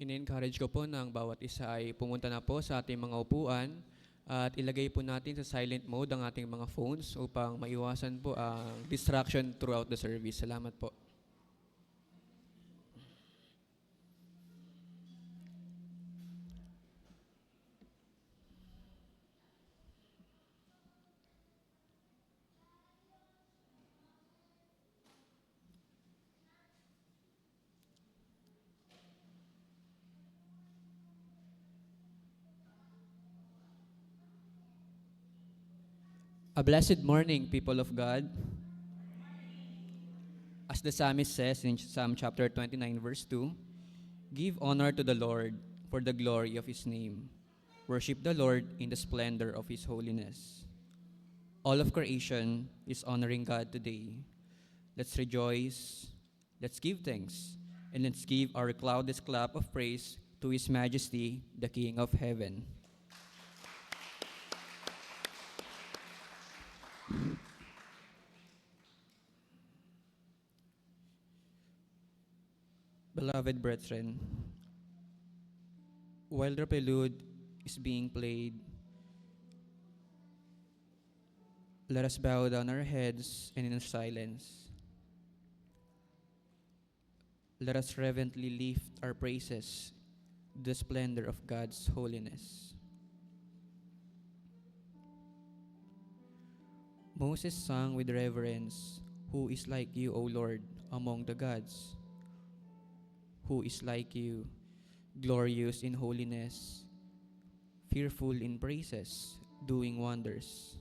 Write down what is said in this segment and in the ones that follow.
In-encourage ko po ng bawat isa ay pumunta na po sa ating mga upuan at ilagay po natin sa silent mode ang ating mga phones upang maiwasan po ang distraction throughout the service. Salamat po. A blessed morning, people of God. As the psalmist says in Psalm chapter 29, verse 2, give honor to the Lord for the glory of his name. Worship the Lord in the splendor of his holiness. All of creation is honoring God today. Let's rejoice, let's give thanks, and let's give our loudest clap of praise to his majesty, the King of heaven. Beloved brethren, while the prelude is being played, let us bow down our heads and in silence, let us reverently lift our praises to the splendor of God's holiness. Moses sang with reverence, "Who is like you, O Lord, among the gods? Who is like you, glorious in holiness, fearful in praises, doing wonders?"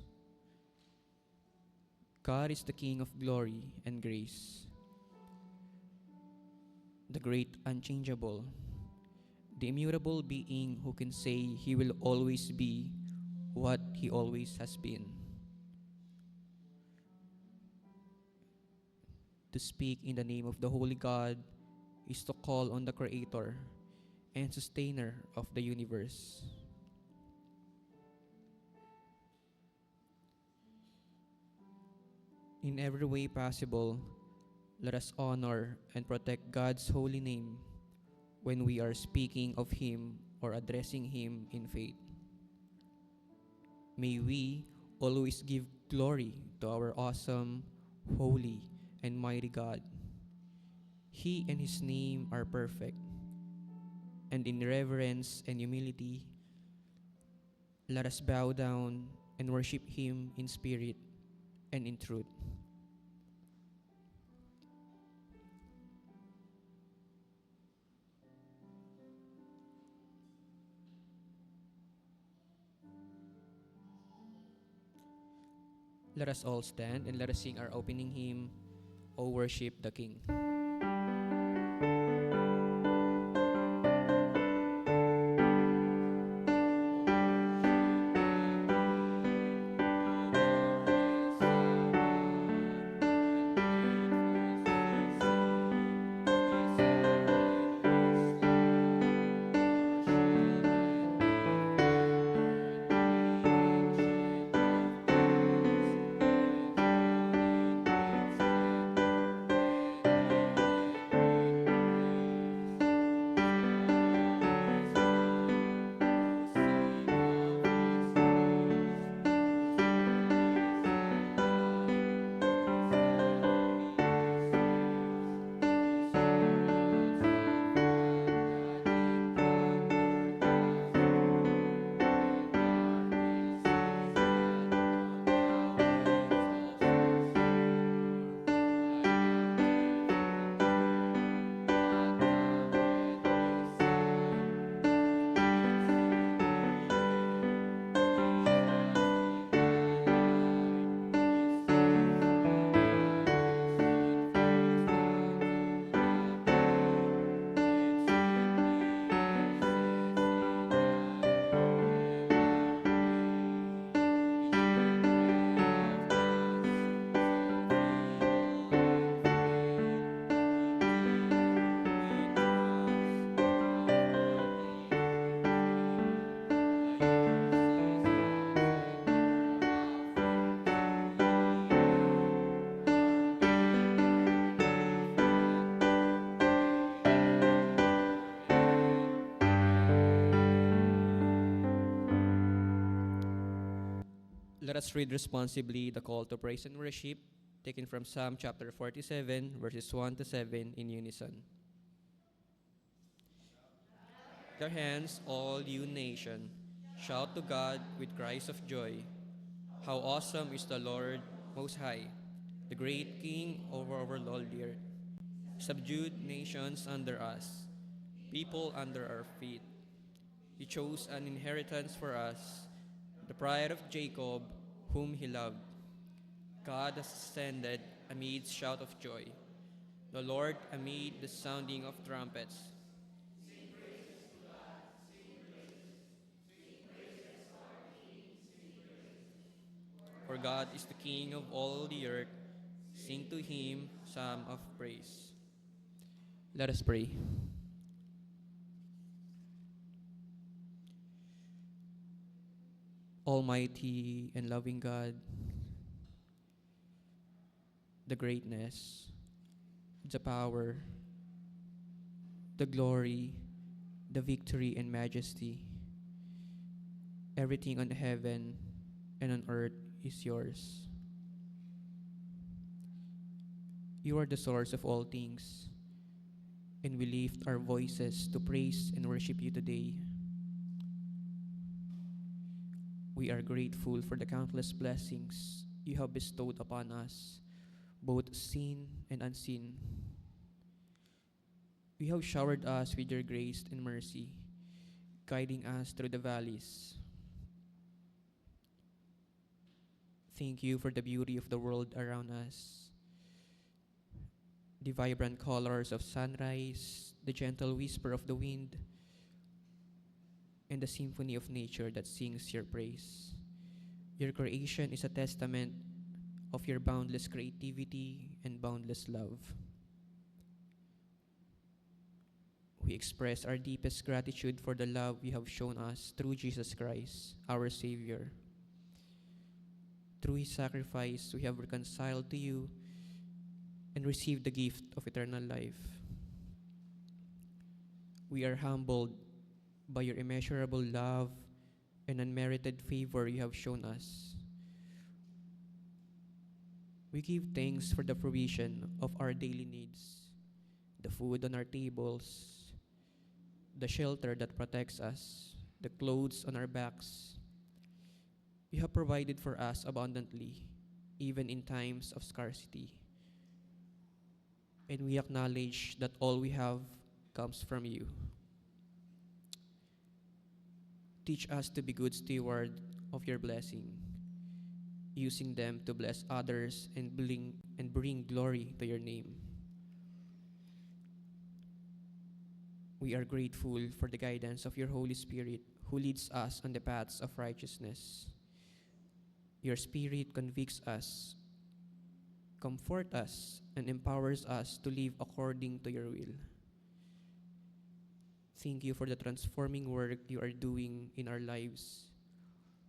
God is the King of glory and grace, the great unchangeable, the immutable being who can say he will always be what he always has been. To speak in the name of the Holy God is to call on the Creator and Sustainer of the universe. In every way possible, let us honor and protect God's holy name when we are speaking of Him or addressing Him in faith. May we always give glory to our awesome, holy, and mighty God. He and His name are perfect, and in reverence and humility, let us bow down and worship Him in spirit and in truth. Let us all stand and let us sing our opening hymn, "O Worship the King." Let us read responsibly the call to praise and worship, taken from Psalm chapter 47, verses 1 to 7 in unison. Your hands, all you nation, shout to God with cries of joy. How awesome is the Lord Most High, the great King over all the earth. Subdued nations under us, people under our feet. He chose an inheritance for us, the pride of Jacob, whom he loved. God has ascended amid shout of joy, the Lord amid the sounding of trumpets. For God is the King of all the earth. Sing to him psalm of praise. Let us pray. Almighty and loving God, the greatness, the power, the glory, the victory and majesty, everything on heaven and on earth is yours. You are the source of all things, and we lift our voices to praise and worship you today. We are grateful for the countless blessings you have bestowed upon us, both seen and unseen. You have showered us with your grace and mercy, guiding us through the valleys. Thank you for the beauty of the world around us, the vibrant colors of sunrise, the gentle whisper of the wind, and the symphony of nature that sings your praise. Your creation is a testament of your boundless creativity and boundless love. We express our deepest gratitude for the love you have shown us through Jesus Christ, our Savior. Through his sacrifice, we have reconciled to you and received the gift of eternal life. We are humbled by your immeasurable love and unmerited favor you have shown us. We give thanks for the provision of our daily needs, the food on our tables, the shelter that protects us, the clothes on our backs. You have provided for us abundantly, even in times of scarcity. And we acknowledge that all we have comes from you. Teach us to be good steward of your blessing, using them to bless others and bring glory to your name. We are grateful for the guidance of your Holy Spirit, who leads us on the paths of righteousness. Your Spirit convicts us, comforts us, and empowers us to live according to your will. Thank you for the transforming work you are doing in our lives,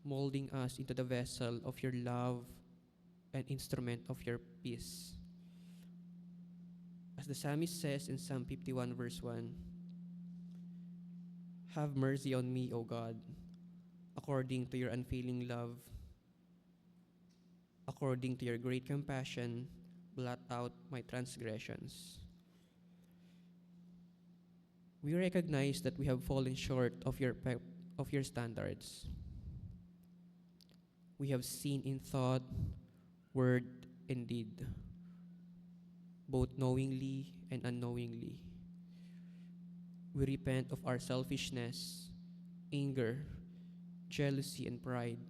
molding us into the vessel of your love and instrument of your peace. As the psalmist says in Psalm 51 verse 1, "Have mercy on me, O God, according to your unfailing love. According to your great compassion, blot out my transgressions." We recognize that we have fallen short of your standards. We have sinned in thought, word, and deed, both knowingly and unknowingly. We repent of our selfishness, anger, jealousy, and pride.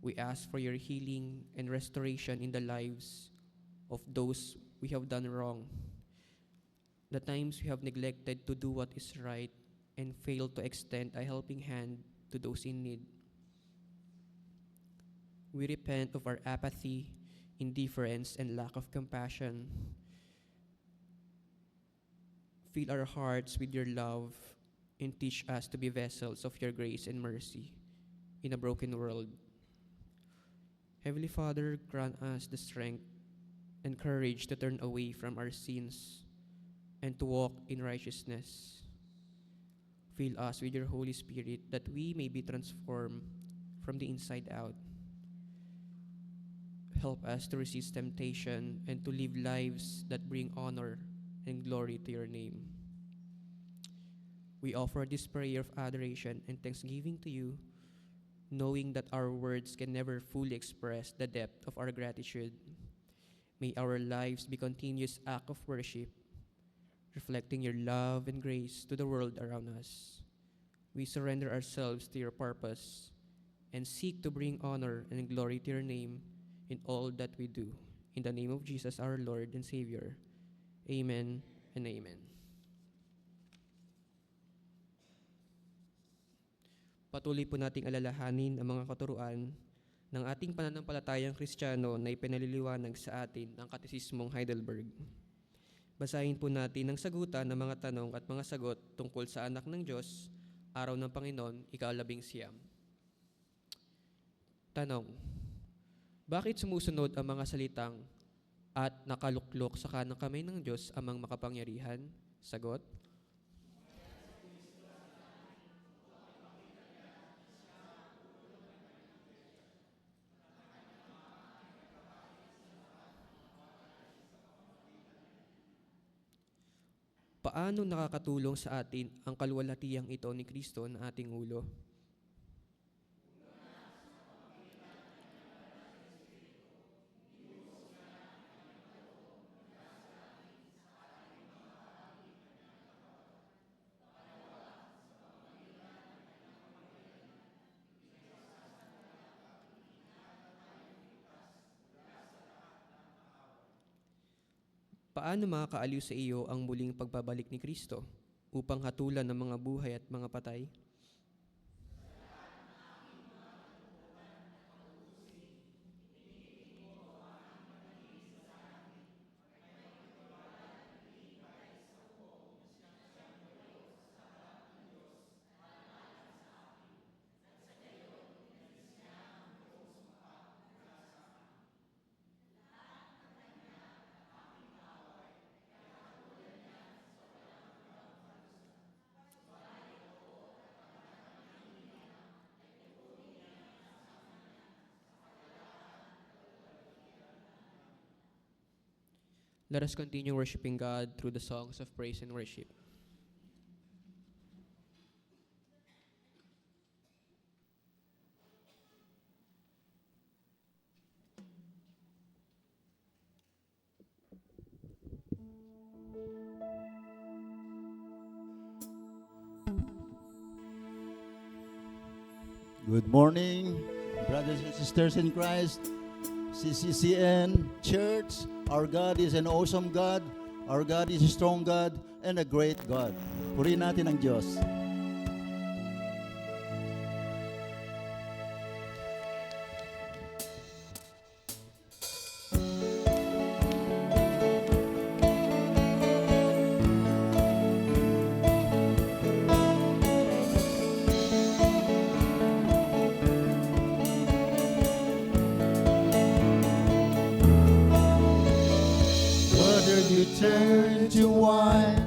We ask for your healing and restoration in the lives of those we have done wrong, the times we have neglected to do what is right and failed to extend a helping hand to those in need. We repent of our apathy, indifference, and lack of compassion. Fill our hearts with your love and teach us to be vessels of your grace and mercy in a broken world. Heavenly Father, grant us the strength and courage to turn away from our sins and to walk in righteousness. Fill us with your Holy Spirit that we may be transformed from the inside out. help us to resist temptation and to live lives that bring honor and glory to your name. We offer this prayer of adoration and thanksgiving to you, knowing that our words can never fully express the depth of our gratitude. May our lives be continuous act of worship, reflecting your love and grace to the world around us. We surrender ourselves to your purpose and seek to bring honor and glory to your name in all that we do. In the name of Jesus, our Lord and Savior. Amen and amen. Patuloy po nating alalahanin ang mga katuruan ng ating pananampalatayang Kristiyano na ipinaliliwanag sa atin ng Katesismong Heidelberg. Basahin po natin ang sagutan ng mga tanong at mga sagot tungkol sa anak ng Diyos, araw ng Panginoon, ika-19. Tanong: bakit sumusunod ang mga salitang at nakaluklok sa kanang kamay ng Diyos amang makapangyarihan? Sagot: paano nakakatulong sa atin ang kaluwalhatiang ito ni Kristo na ating ulo? Paano makakaaliw sa iyo ang muling pagbabalik ni Kristo upang hatulan ng mga buhay at mga patay? Let us continue worshiping God through the songs of praise and worship. Good morning, brothers and sisters in Christ, CCCN Church. Our God is an awesome God. Our God is a strong God and a great God. Purihin natin ang Diyos. Turn to wine,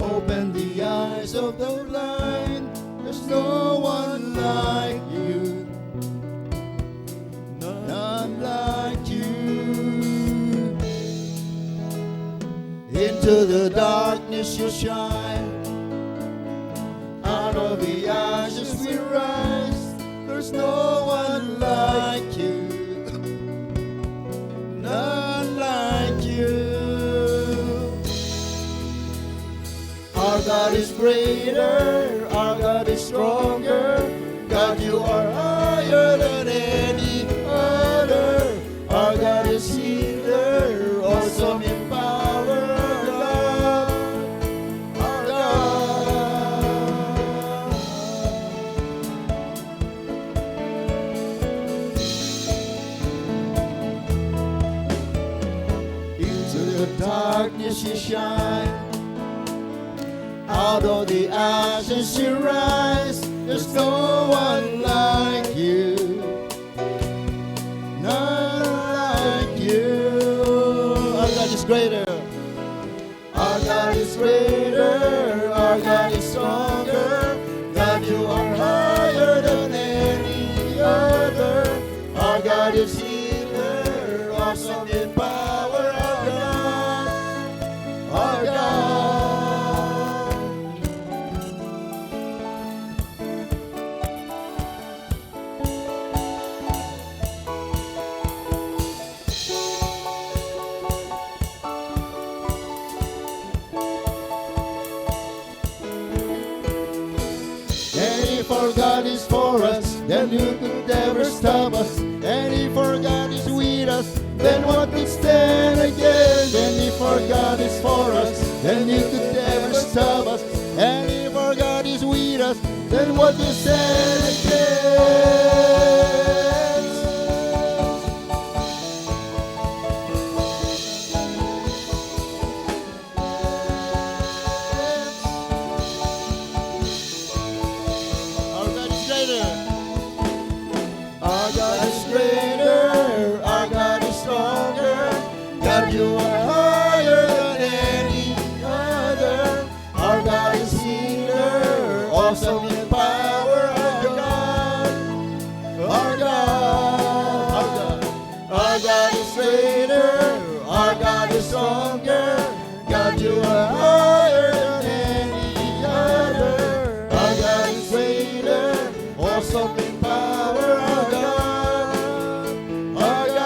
open the eyes of the blind. There's no one like you, none like you. Into the darkness you shine, out of the ashes we rise. There's no one like you, none like you. Our God is greater, our God is stronger. God, you are higher than any other. Our God is healer, awesome in power. Our God. Into the darkness you shine, out of the ashes you rise. There's no one like you, none like you. Our God is greater, our God is greater, our God is stronger. God, you are higher than any other. Our God is if our God is for us, then who could ever stop us? And if our God is with us, then what could stand against? And if our God is for us, then who could ever stop us? And if our God is with us, then what could stand against? Our God is greater. Our God is greater. Our God is stronger. God, you are higher than any other. Our God is healer, awesome in power. Our God, our God, our God, our God is greater. Our God is stronger. God, you are higher than any other. Our God is greater, awesome in power. Our God, our God.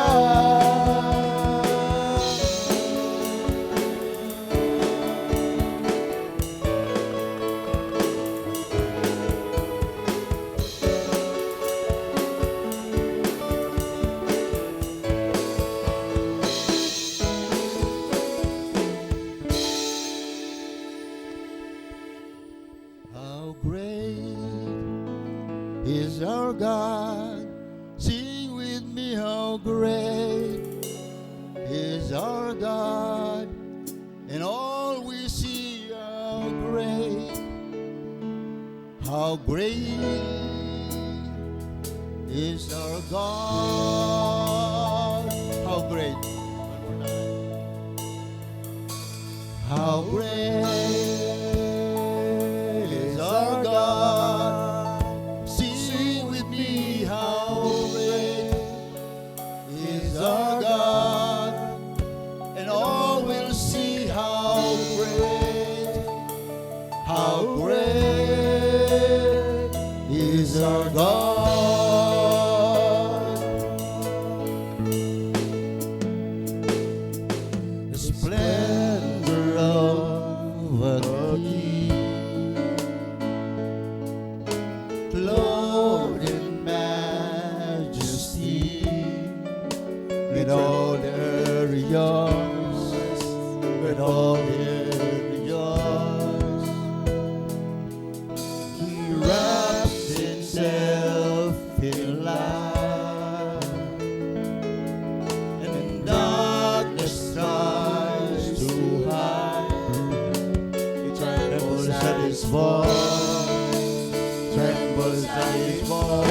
How great is our God? Sing with me, how great is our God? And all we see, how great is our God? How great? One more time. How great is our God? Sing with me, how great is our God? And all will see how great is our God. The splendor of a king, clothed in majesty, with all the earth yours, with all the earth yours. He wraps himself in light, and in darkness tries to hide. He trembles at his voice, trembles at his voice.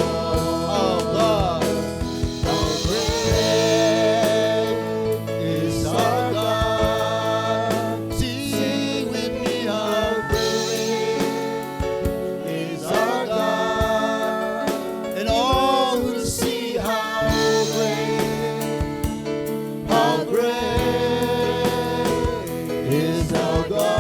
Oh God, how great is our God? Sing with me, how great is our God? And all will see how great is our God.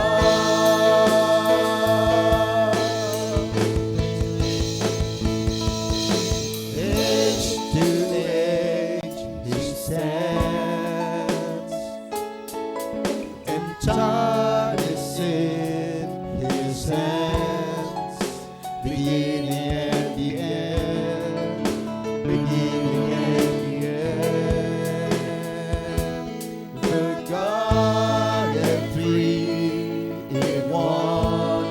Age to age he stands, and time is in his hands. Beginning and the end, beginning and the end. The God and three in one.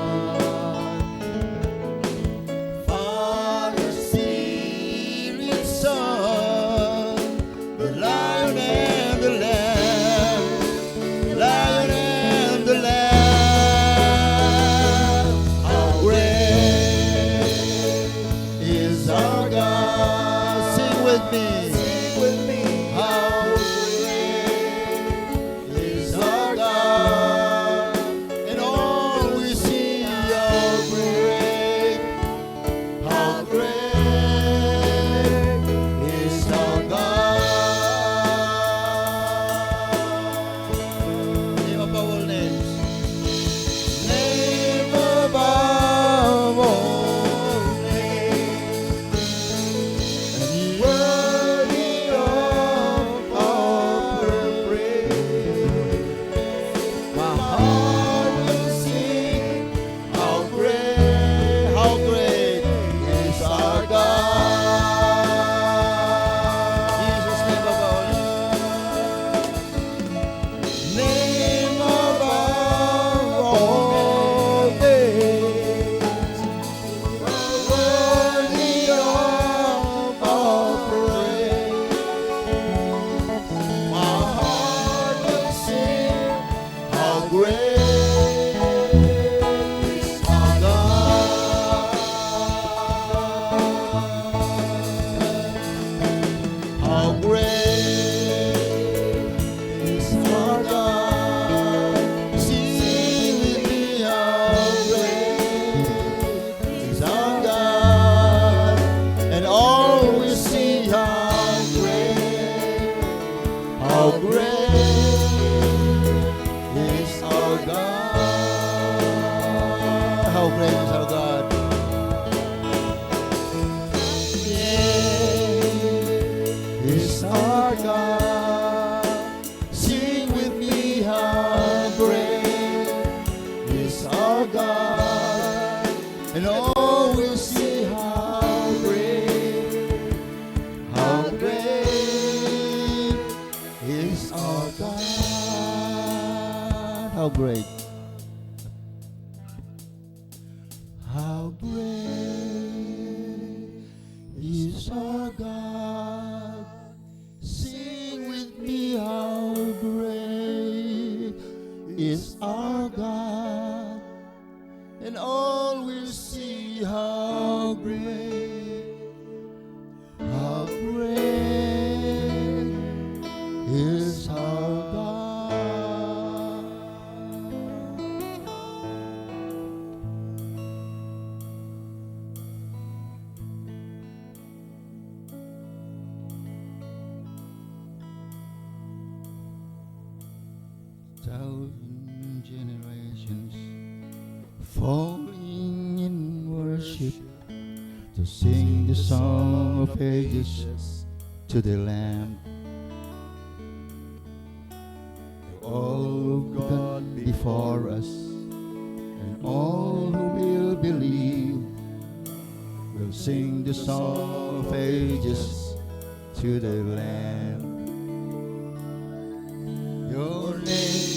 Father, Spirit, Son, the Lion and the Lamb, Lion and the Lamb. How great is our God? Sing with me, sing with me. How great is our God? And all we see, how great is our God. Name above all names. Name above all names. And worthy great. How great is our God. Sing with me, how great is our God. And all will see how great is our God. Thousand generations falling in worship to sing the song of ages to the Lamb. All of God before us, and all who will believe will sing the song of ages to the Lamb. Your name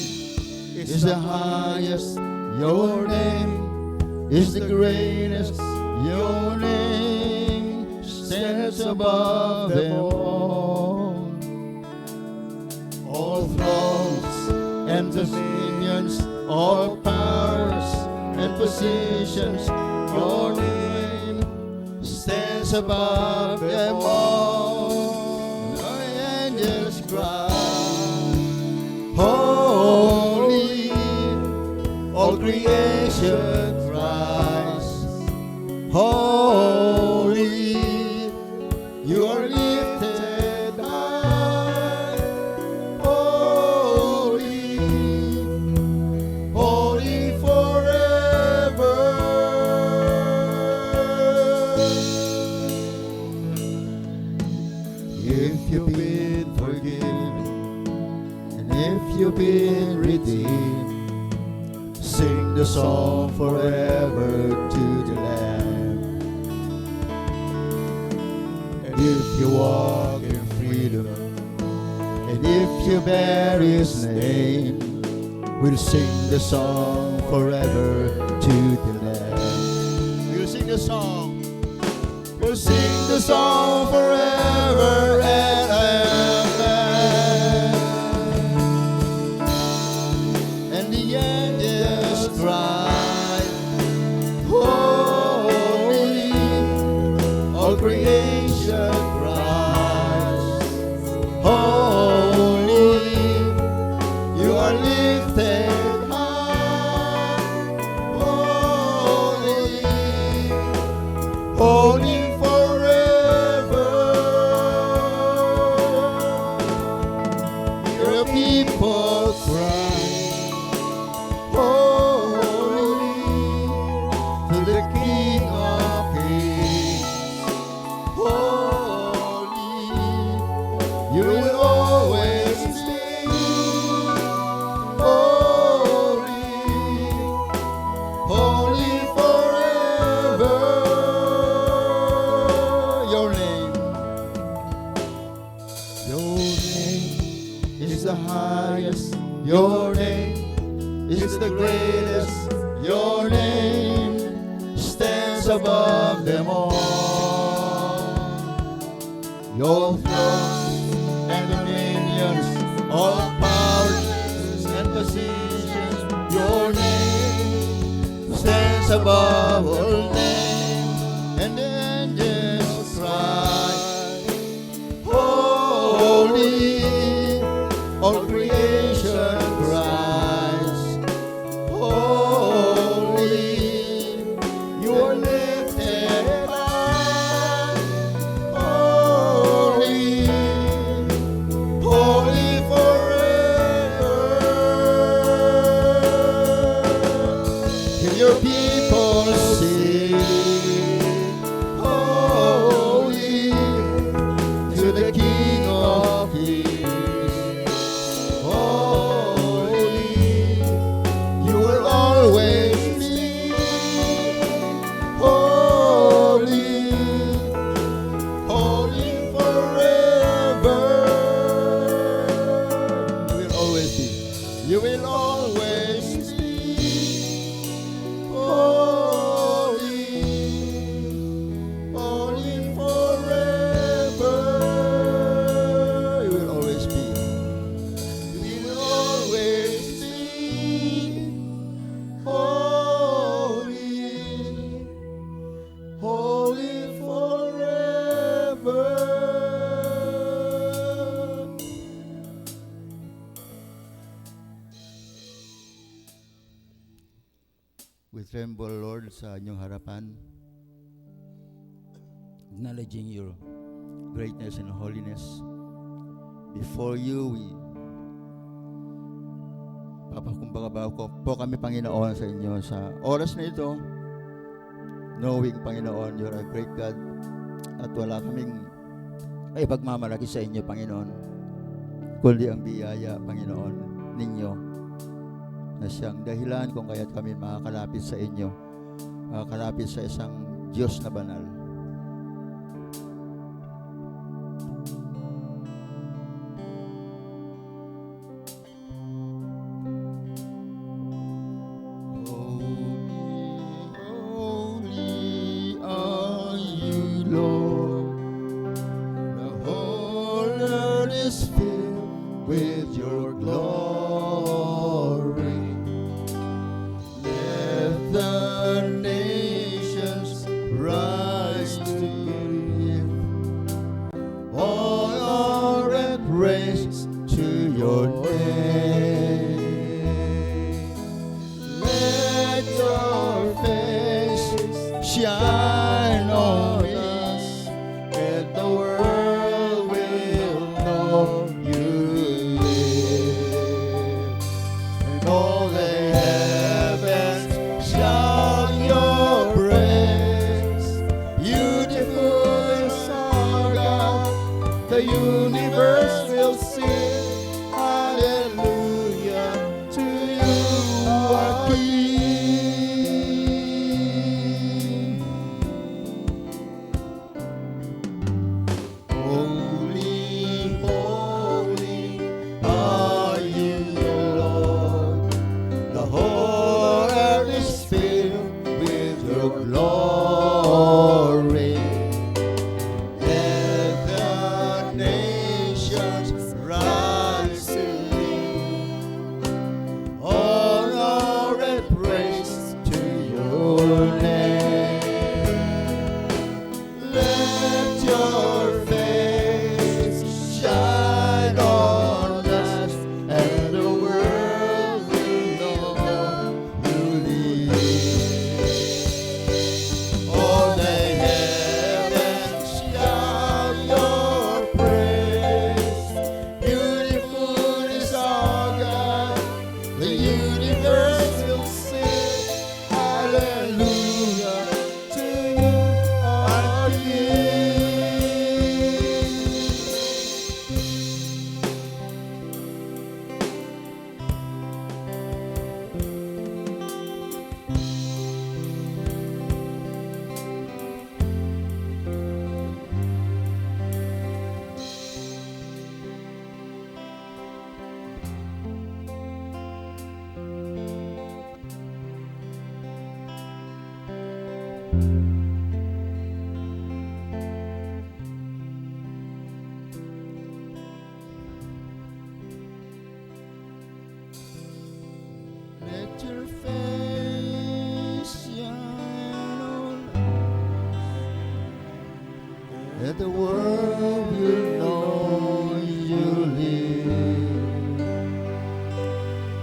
is the highest, your name is the greatest, your name stands above them all. All thrones and dominions, all powers and positions, your name stands above them all. The angels cry, holy, all creation cries, holy, you are lifted high, holy, holy forever. If you've been forgiven, if you've been redeemed, sing the song forever to the Lamb. And if you walk in freedom, and if you bear His name, we'll sing the song forever to the Lamb. We'll sing the song. We'll sing the song forever and ever. And the angels cry, holy, all creation cries, holy, you are lifted high, holy, holy forever. Your people cry, holy, to the King of Kings. Holy, you will always be. Holy, holy forever. Your name is the highest. Your name is the greatest. Your name stands above them all. Your throne and dominions, all powers and positions, your name stands above all names. And the angels cry, holy, all creation cries, holy, you are lifted high, holy, holy forever. Hear your people sing. We tremble, Lord, sa inyong harapan, acknowledging your greatness and holiness. Before you, we papakumbaba po kami, Panginoon, sa inyo sa oras na ito, knowing, Panginoon, you're a great God, at wala kaming ay pagmamalaki sa inyo, Panginoon, kundi ang biyaya, Panginoon, ninyo, na siyang dahilan kung kaya't kami makakalapit sa inyo, makakalapit sa isang Diyos na banal. Shine on us, and the world will know you live. And all the heavens shout your praise. Beautiful is our God, the universe will sing. Hallelujah to you, our King. Let your face shine on us, that the world will know you live.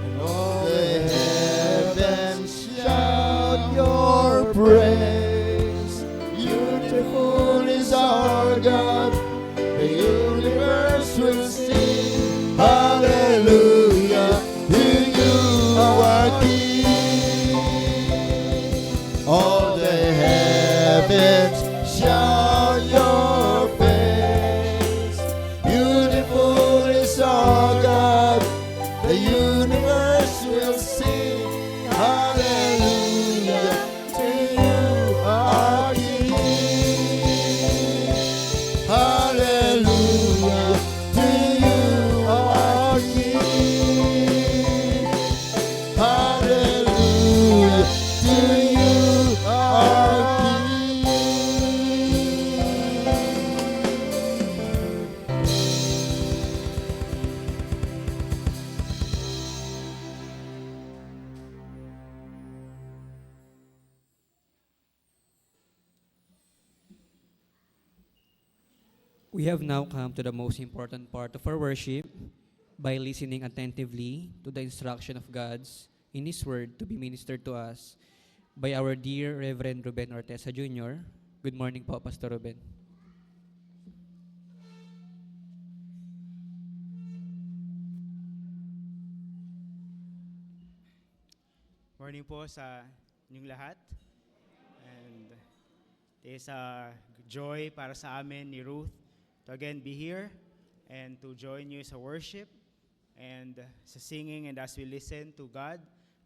And all the heavens shout your praise. Beautiful is our God, the universe will sing. Hallelujah to you, our King. All the heavens shout your praise. Beautiful is our God, the universe will sing. Hallelujah to you, our King. Hallelujah to you, our King. Hallelujah to you, our King. We have now come to the most important part of our worship by listening attentively to the instruction of God's in His Word to be ministered to us by our dear Reverend Ruben Ortesa Jr. Good morning po, Pastor Ruben. Morning po sa inyong lahat. And it is a joy para sa amin ni Ruth to again be here and to join you sa worship and sa singing, and as we listen to God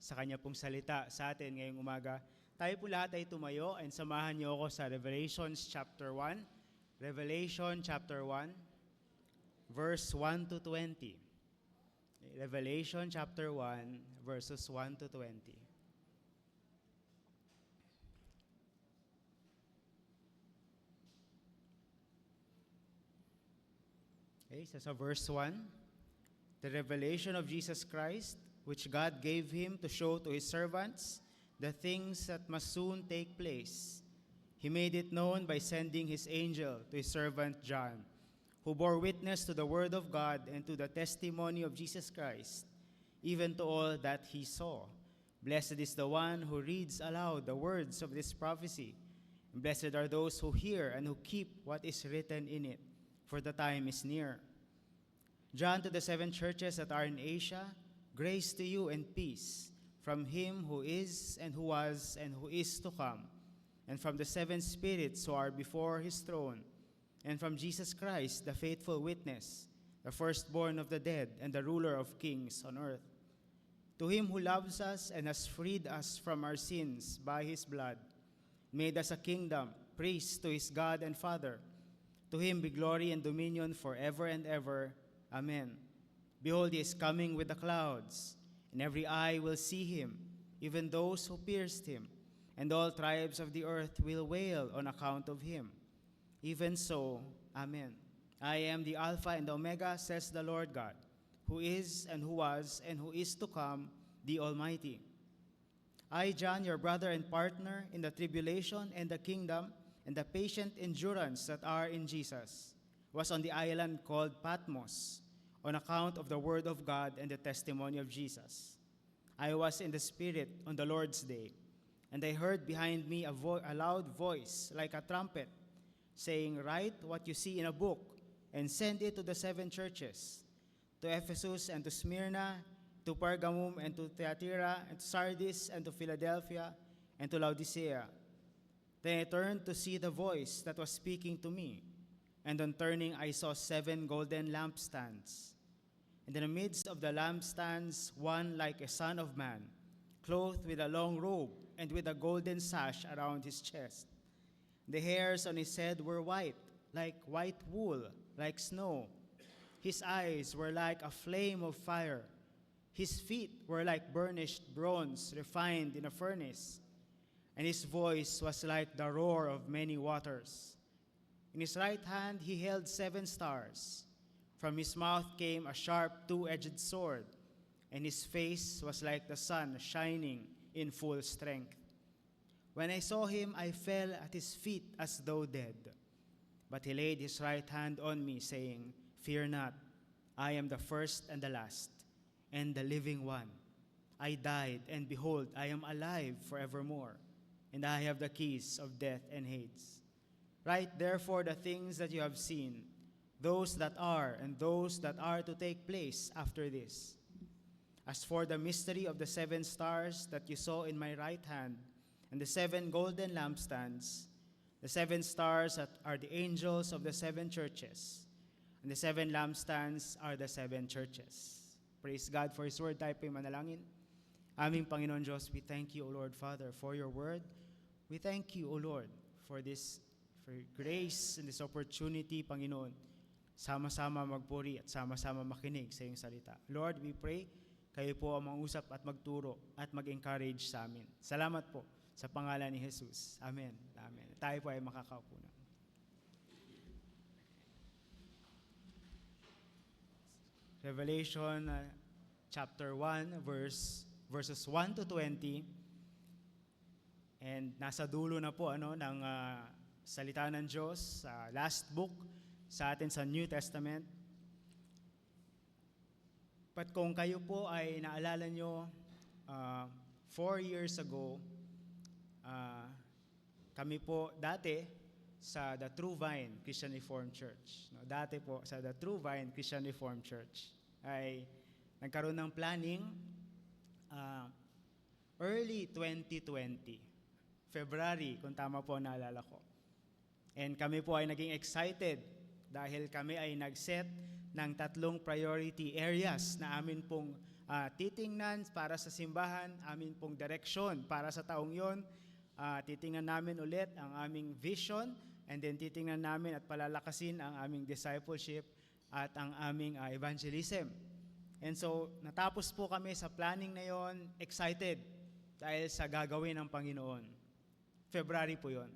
sa Kanya pong salita sa atin ngayong umaga. Tayo po lahat ay tumayo and samahan niyo ako sa Revelations chapter 1. Revelation chapter 1, verse 1 to 20. Revelation chapter 1, verses 1 to 20. Okay, so sa verse 1, the revelation of Jesus Christ, which God gave him to show to his servants the things that must soon take place. He made it known by sending his angel to his servant John, who bore witness to the word of God and to the testimony of Jesus Christ, even to all that he saw. Blessed is the one who reads aloud the words of this prophecy, and blessed are those who hear and who keep what is written in it, for the time is near. John, to the 7 churches that are in Asia, grace to you and peace from him who is and who was and who is to come, and from the 7 spirits who are before his throne, and from Jesus Christ, the faithful witness, the firstborn of the dead and the ruler of kings on earth. To him who loves us and has freed us from our sins by his blood, made us a kingdom, priests to his God and Father. To him be glory and dominion forever and ever. Amen. Behold, he is coming with the clouds, and every eye will see him, even those who pierced him, and all tribes of the earth will wail on account of him. Even so, Amen. I am the Alpha and the Omega, says the Lord God, who is and who was and who is to come, the Almighty. I, John, your brother and partner in the tribulation and the kingdom and the patient endurance that are in Jesus, was on the island called Patmos, on account of the word of God and the testimony of Jesus. I was in the Spirit on the Lord's day, and I heard behind me a loud voice like a trumpet, saying, Write what you see in a book, and send it to the 7 churches, to Ephesus and to Smyrna, to Pergamum and to Thyatira, and to Sardis and to Philadelphia, and to Laodicea. Then I turned to see the voice that was speaking to me, and on turning I saw 7 golden lampstands. And in the midst of the lampstands, one like a son of man, clothed with a long robe and with a golden sash around his chest. The hairs on his head were white, like white wool, like snow. His eyes were like a flame of fire. His feet were like burnished bronze refined in a furnace. And his voice was like the roar of many waters. In his right hand he held 7 stars. From his mouth came a sharp 2-edged sword, and his face was like the sun shining in full strength. When I saw him, I fell at his feet as though dead. But he laid his right hand on me, saying, Fear not, I am the first and the last, and the living one. I died, and behold, I am alive forevermore, and I have the keys of death and Hades. Write therefore the things that you have seen, those that are, and those that are to take place after this. As for the mystery of the 7 stars that you saw in my right hand, and the 7 golden lampstands, the 7 stars are the angels of the 7 churches, and the 7 lampstands are the 7 churches. Praise God for His word. Tayo po'y manalangin. Aming Panginoon Diyos, we thank you, O Lord Father, for your word. We thank you, O Lord, for grace and this opportunity, Panginoon, sama-sama magpuri at sama-sama makinig sa iyong salita. Lord, we pray, kayo po ang mangusap at magturo at mag-encourage sa amin. Salamat po sa pangalan ni Jesus. Amen. Amen. Tayo po ay makakaupo na. Revelation chapter 1, verses 1 to 20. And nasa dulo na po ng salita ng Diyos, last book sa atin sa New Testament. But kung kayo po ay naalala nyo, 4 years ago, Ah, kami po dati sa The True Vine Christian Reformed Church. No, dati po sa The True Vine Christian Reformed Church ay nagkaroon ng planning early 2020. February, kung tama po naalala ko. And kami po ay naging excited dahil kami ay nag-set ng 3 priority areas na amin pong titingnan para sa simbahan, amin pong direksyon para sa taong yon. Titingnan namin ulit ang aming vision, and then titingnan namin at palalakasin ang aming discipleship at ang aming evangelism. And so, natapos po kami sa planning na yon, excited dahil sa gagawin ng Panginoon. February po yon.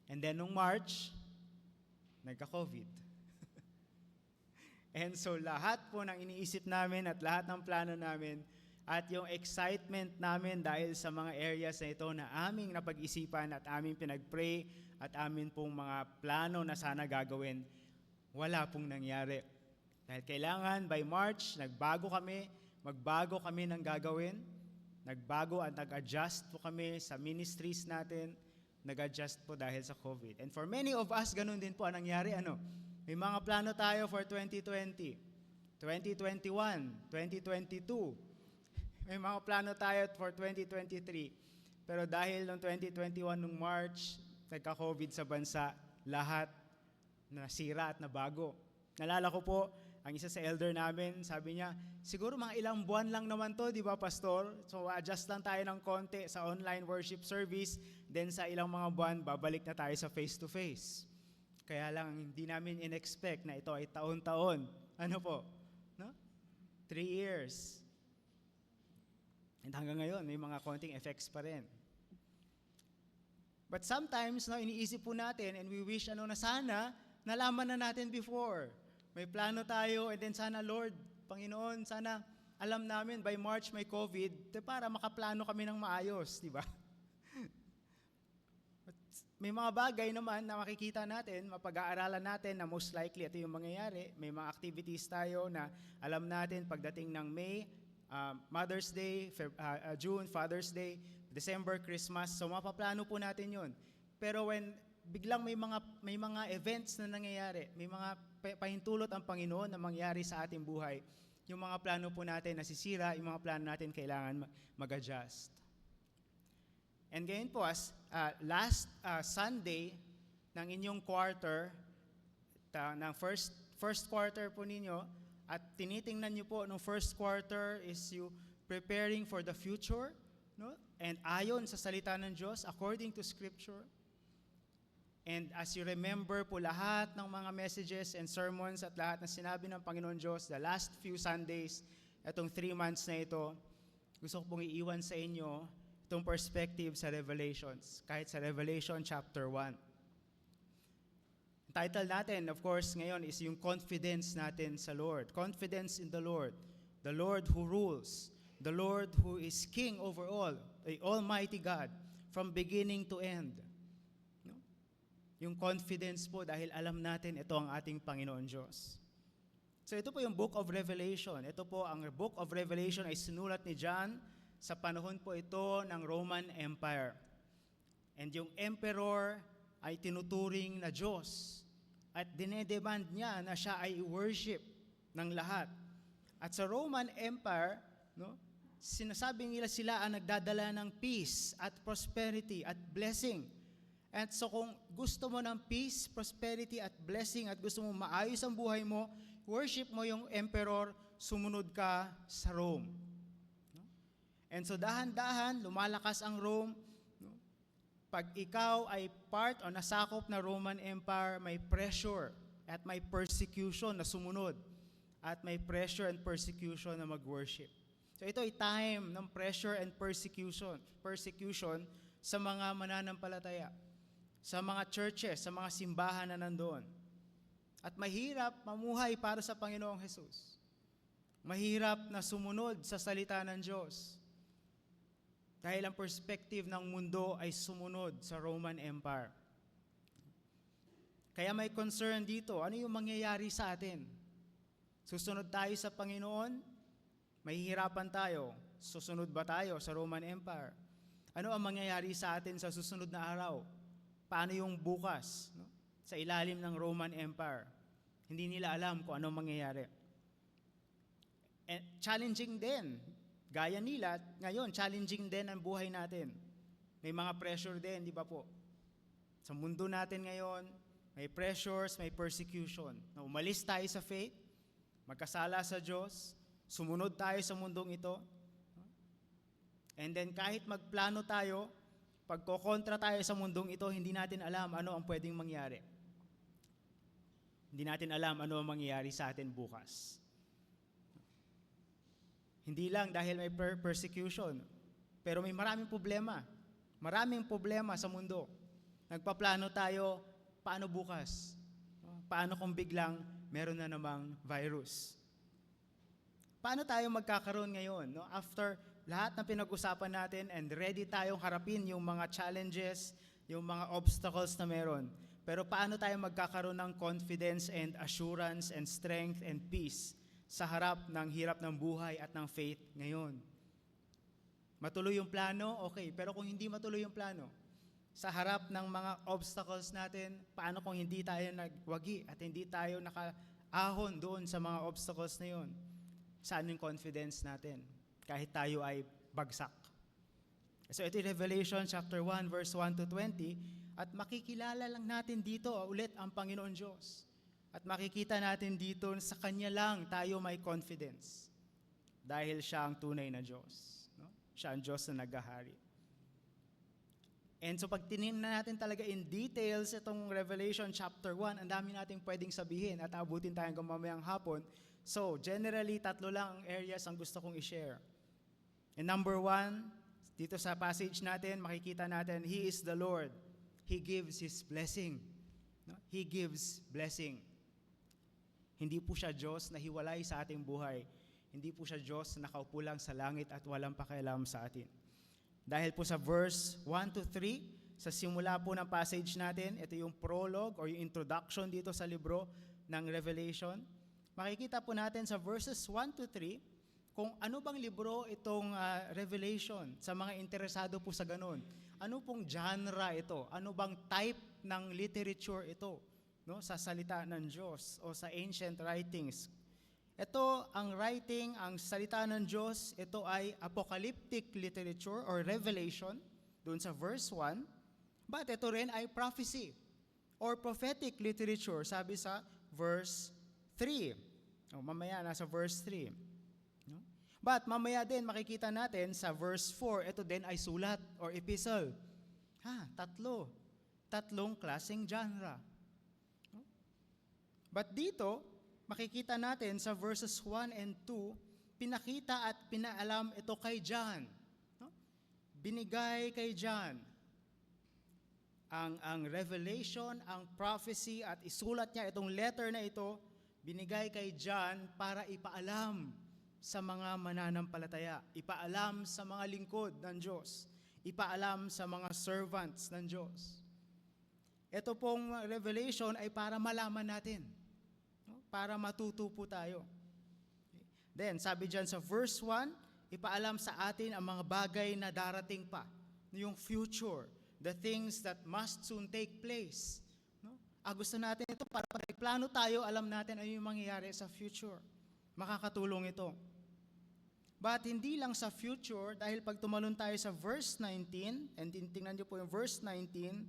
And then nung March, nagka-COVID. And so lahat po ng iniisip namin at lahat ng plano namin at yung excitement namin dahil sa mga areas na ito na aming napag-isipan at aming pinag-pray at amin pong mga plano na sana gagawin, wala pong nangyari. Dahil kailangan by March, magbago kami ng gagawin, nagbago at nag-adjust po kami sa ministries natin, nag-adjust po dahil sa COVID. And for many of us, ganun din po ang nangyari. May mga plano tayo for 2020, 2021, 2022. May mga plano tayo for 2023. Pero dahil noong 2021, nung March, nagka-COVID sa bansa, lahat nasira at nabago. Nalala ko po, ang isa sa elder namin, sabi niya, siguro mga ilang buwan lang naman to, di ba, Pastor? So adjust lang tayo ng konti sa online worship service, then sa ilang mga buwan, babalik na tayo sa face-to-face. Kaya lang, hindi namin in-expect na ito ay taon-taon. Ano po? No? 3 years. And hanggang ngayon, may mga konting effects pa rin. But sometimes, iniisip po natin and we wish na sana nalaman na natin before. May plano tayo and then sana, Lord, Panginoon, sana alam namin by March may COVID para makaplano kami ng maayos, di ba? May mga bagay naman na makikita natin, mapag-aaralan natin na most likely ito yung mangyayari. May mga activities tayo na alam natin pagdating ng May, Mother's Day, June, Father's Day, December, Christmas. So mapaplano po natin yun. Pero when biglang may mga events na nangyayari, may mga pahintulot ang Panginoon na mangyari sa ating buhay, yung mga plano po natin nasisira, yung mga plano natin kailangan mag-adjust. And ngayon po, as last Sunday ng inyong quarter, ng first quarter po ninyo, at tinitingnan niyo po nung first quarter is you preparing for the future, no? And ayon sa salita ng Diyos, according to Scripture. And as you remember po lahat ng mga messages and sermons at lahat na sinabi ng Panginoon Diyos, the last few Sundays, itong 3 months na ito, gusto ko pong iiwan sa inyo itong perspective sa Revelations, kahit sa Revelation chapter 1. Title natin, of course, ngayon is yung confidence natin sa Lord. Confidence in the Lord who rules, the Lord who is King over all, the Almighty God, from beginning to end. No? Yung confidence po dahil alam natin ito ang ating Panginoon Diyos. So ito po yung Book of Revelation. Ito po, ang Book of Revelation ay sinulat ni John sa panahon po ito ng Roman Empire. And yung emperor ay tinuturing na Diyos at dinedemand niya na siya ay worship ng lahat. At sa Roman Empire, no, sinasabi nila sila ang nagdadala ng peace at prosperity at blessing. At so kung gusto mo ng peace, prosperity at blessing at gusto mo maayos ang buhay mo, worship mo yung emperor, sumunod ka sa Rome. No? And so dahan-dahan, lumalakas ang Rome. Pag ikaw ay part o nasakop na Roman Empire, may pressure at may persecution na sumunod. At may pressure and persecution na mag-worship. So ito ay time ng pressure and persecution sa mga mananampalataya, sa mga churches, sa mga simbahan na nandoon. At mahirap mamuhay para sa Panginoong Jesus. Mahirap na sumunod sa salita ng Diyos. Dahil ang perspective ng mundo ay sumunod sa Roman Empire. Kaya may concern dito, ano yung mangyayari sa atin? Susunod tayo sa Panginoon? Mahihirapan tayo. Susunod ba tayo sa Roman Empire? Ano ang mangyayari sa atin sa susunod na araw? Paano yung bukas, no? Sa ilalim ng Roman Empire? Hindi nila alam kung ano mangyayari. And challenging din. Gaya nila, ngayon, challenging din ang buhay natin. May mga pressure din, di ba po? Sa mundo natin ngayon, may pressures, may persecution. Na umalis tayo sa faith, magkasala sa Diyos, sumunod tayo sa mundong ito. And then kahit magplano tayo, pagkokontra tayo sa mundong ito, hindi natin alam ano ang pwedeng mangyari. Hindi natin alam ano ang mangyayari sa atin bukas. Hindi lang dahil may persecution, pero may maraming problema. Maraming problema sa mundo. Nagpaplano tayo, paano bukas? Paano kung biglang meron na namang virus? Paano tayo magkakaroon ngayon? No? After lahat ng pinag-usapan natin and ready tayong harapin yung mga challenges, yung mga obstacles na meron. Pero paano tayo magkakaroon ng confidence and assurance and strength and peace sa harap ng hirap ng buhay at ng faith ngayon? Matuloy yung plano, okay. Pero kung hindi matuloy yung plano, sa harap ng mga obstacles natin, paano kung hindi tayo nagwagi at hindi tayo nakaahon doon sa mga obstacles na yun? Saan yung confidence natin? Kahit tayo ay bagsak. So ito yung Revelation chapter 1 verse 1 to 20 at makikilala lang natin dito ulit ang Panginoon Diyos. At makikita natin dito sa Kanya lang tayo may confidence. Dahil Siya ang tunay na Diyos. No? Siya ang Diyos na naghahari. And so pag tinignan natin talaga in details itong Revelation chapter 1, ang dami nating pwedeng sabihin at abutin tayo hanggang mamayang hapon. So generally, 3 lang ang areas ang gusto kong i-share. And number 1, dito sa passage natin, makikita natin, He is the Lord. He gives His blessing. No? He gives blessing. Hindi po siya Diyos na hiwalay sa ating buhay. Hindi po siya Diyos na nakaupo lang sa langit at walang pakialam sa atin. Dahil po sa verse 1 to 3, sa simula po ng passage natin, ito yung prologue or yung introduction dito sa libro ng Revelation. Makikita po natin sa verses 1 to 3, kung ano bang libro itong Revelation sa mga interesado po sa ganun. Ano pong genre ito? Ano bang type ng literature ito? No, sa salita ng Diyos o sa ancient writings. Ito ang writing, ang salita ng Diyos, ito ay apocalyptic literature or revelation doon sa verse 1. But ito rin ay prophecy or prophetic literature, sabi sa verse 3. Mamaya nasa verse 3. No? But mamaya din makikita natin sa verse 4, ito din ay sulat or epistle. Tatlong klaseng genre. No? But dito, makikita natin sa verses 1 and 2, pinakita at pinaalam ito kay John. No? Binigay kay John ang revelation, ang prophecy at isulat niya itong letter na ito, binigay kay John para ipaalam sa mga mananampalataya, ipaalam sa mga lingkod ng Diyos, ipaalam sa mga servants ng Diyos. Ito pong revelation ay para malaman natin, no? Para matuto po tayo. Then, sabi dyan sa verse 1, ipaalam sa atin ang mga bagay na darating pa, yung future, the things that must soon take place. No? Gusto natin ito para pag plano tayo, alam natin ano yung mangyayari sa future. Makakatulong ito. But hindi lang sa future, dahil pag tumalon tayo sa verse 19, and tingnan niyo po yung verse 19,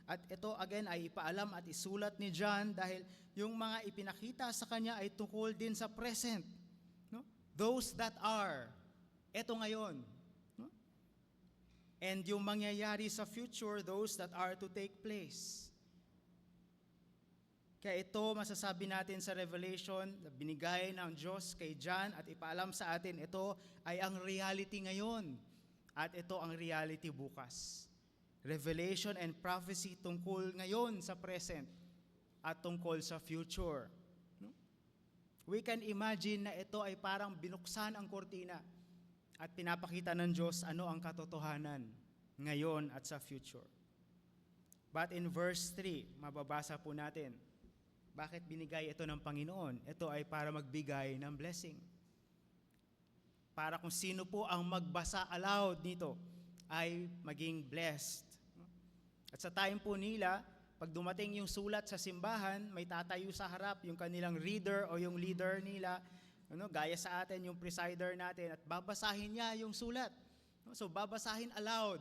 at ito again ay ipaalam at isulat ni John dahil yung mga ipinakita sa kanya ay tungkol din sa present. No? Those that are, ito ngayon. No? And yung mangyayari sa future, those that are to take place. Kaya ito masasabi natin sa Revelation, binigay ng Diyos kay John at ipaalam sa atin, ito ay ang reality ngayon at ito ang reality bukas. Revelation and prophecy tungkol ngayon sa present at tungkol sa future. No? We can imagine na ito ay parang binuksan ang kortina at pinapakita ng Diyos ano ang katotohanan ngayon at sa future. But in verse 3, mababasa po natin, bakit binigay ito ng Panginoon? Ito ay para magbigay ng blessing. Para kung sino po ang magbasa aloud nito, ay maging blessed. At sa time po nila, pag dumating yung sulat sa simbahan, may tatayo sa harap yung kanilang reader o yung leader nila, gaya sa atin, yung presider natin, at babasahin niya yung sulat. So babasahin aloud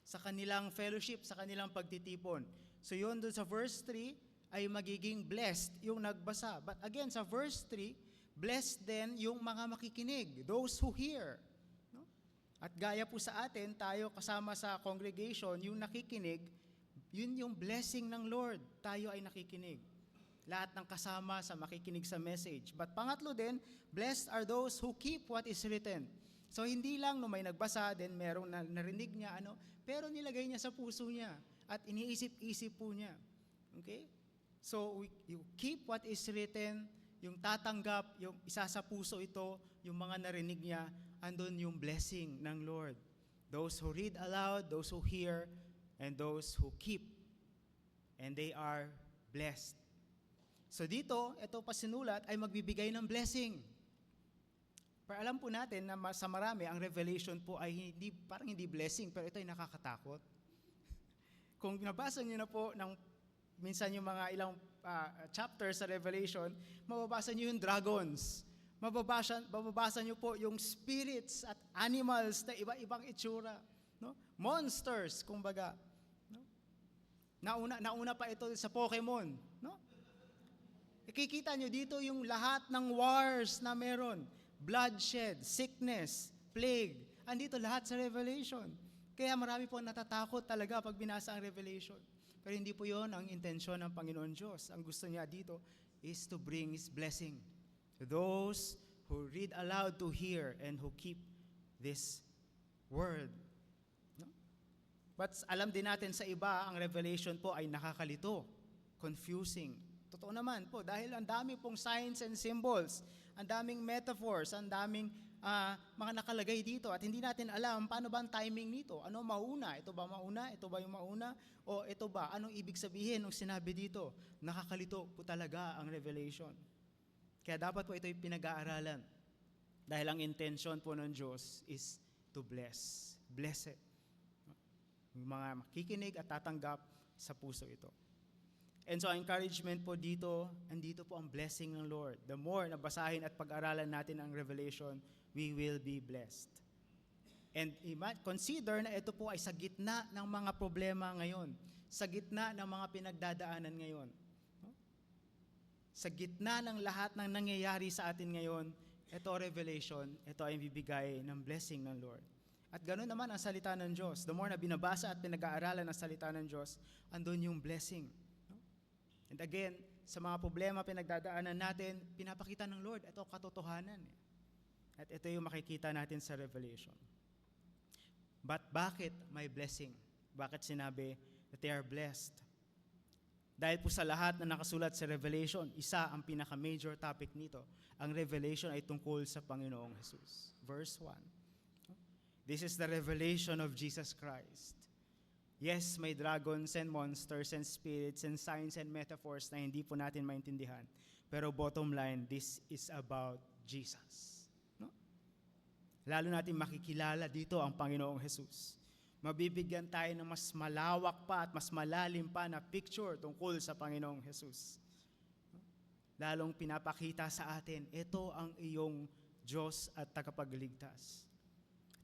sa kanilang fellowship, sa kanilang pagtitipon. So yun doon sa verse 3 ay magiging blessed yung nagbasa. But again, sa verse 3, blessed din yung mga makikinig, those who hear. At gaya po sa atin, tayo kasama sa congregation, yung nakikinig, yun yung blessing ng Lord. Tayo ay nakikinig. Lahat ng kasama sa makikinig sa message. But pangatlo din, blessed are those who keep what is written. So hindi lang no may nagbasa, then merong narinig niya, pero nilagay niya sa puso niya at iniisip-isip po niya. Okay? So you keep what is written, yung tatanggap, yung isa sa puso ito, yung mga narinig niya, andun yung blessing ng Lord. Those who read aloud, those who hear, and those who keep. And they are blessed. So dito, ito pa sinulat ay magbibigay ng blessing. Pero alam po natin na sa marami, ang revelation po ay parang hindi blessing, pero ito ay nakakatakot. Kung nabasa niyo na po minsan yung mga ilang chapters sa Revelation, mababasa niyo yung dragons. Mababasa niyo po yung spirits at animals na iba-ibang itsura. No? Monsters, kumbaga. No? Nauna pa ito sa Pokemon. No? Ikikita niyo dito yung lahat ng wars na meron. Bloodshed, sickness, plague. Andito lahat sa Revelation. Kaya marami po natatakot talaga pag binasa ang Revelation. Pero hindi po yon ang intensyon ng Panginoon Diyos. Ang gusto niya dito is to bring His blessing to those who read aloud to hear and who keep this word. No? But alam din natin sa iba, ang Revelation po ay nakakalito, confusing. Totoo naman po, dahil ang dami pong signs and symbols, ang daming metaphors, ang daming mga nakalagay dito at hindi natin alam paano ba ang timing nito. Ano mauna? Ito ba mauna? Ito ba yung mauna? O ito ba? Anong ibig sabihin ng sinabi dito? Nakakalito po talaga ang Revelation. Kaya dapat po ito yung pinag-aaralan. Dahil ang intention po ng Diyos is to bless. Bless it. Yung mga makikinig at tatanggap sa puso ito. And so, encouragement po dito, andito po ang blessing ng Lord. The more na basahin at pag-aralan natin ang Revelation, we will be blessed. And consider na ito po ay sa gitna ng mga problema ngayon. Sa gitna ng mga pinagdadaanan ngayon. Sa gitna ng lahat ng nangyayari sa atin ngayon, ito Revelation, ito ay bibigay ng blessing ng Lord. At ganoon naman ang salita ng Diyos. The more na binabasa at pinag-aaralan ang salita ng Diyos, andun yung blessing. And again, sa mga problema pinagdadaanan natin, pinapakita ng Lord, ito katotohanan. At ito yung makikita natin sa Revelation. But bakit may blessing? Bakit sinabi that they are blessed? Dahil po sa lahat na nakasulat sa Revelation, isa ang pinaka-major topic nito. Ang Revelation ay tungkol sa Panginoong Jesus. Verse 1. This is the revelation of Jesus Christ. Yes, may dragons and monsters and spirits and signs and metaphors na hindi po natin maintindihan. Pero bottom line, this is about Jesus. No? Lalo natin makikilala dito ang Panginoong Jesus. Mabibigyan tayo ng mas malawak pa at mas malalim pa na picture tungkol sa Panginoong Jesus. Lalong pinapakita sa atin, ito ang iyong Diyos at tagapagligtas.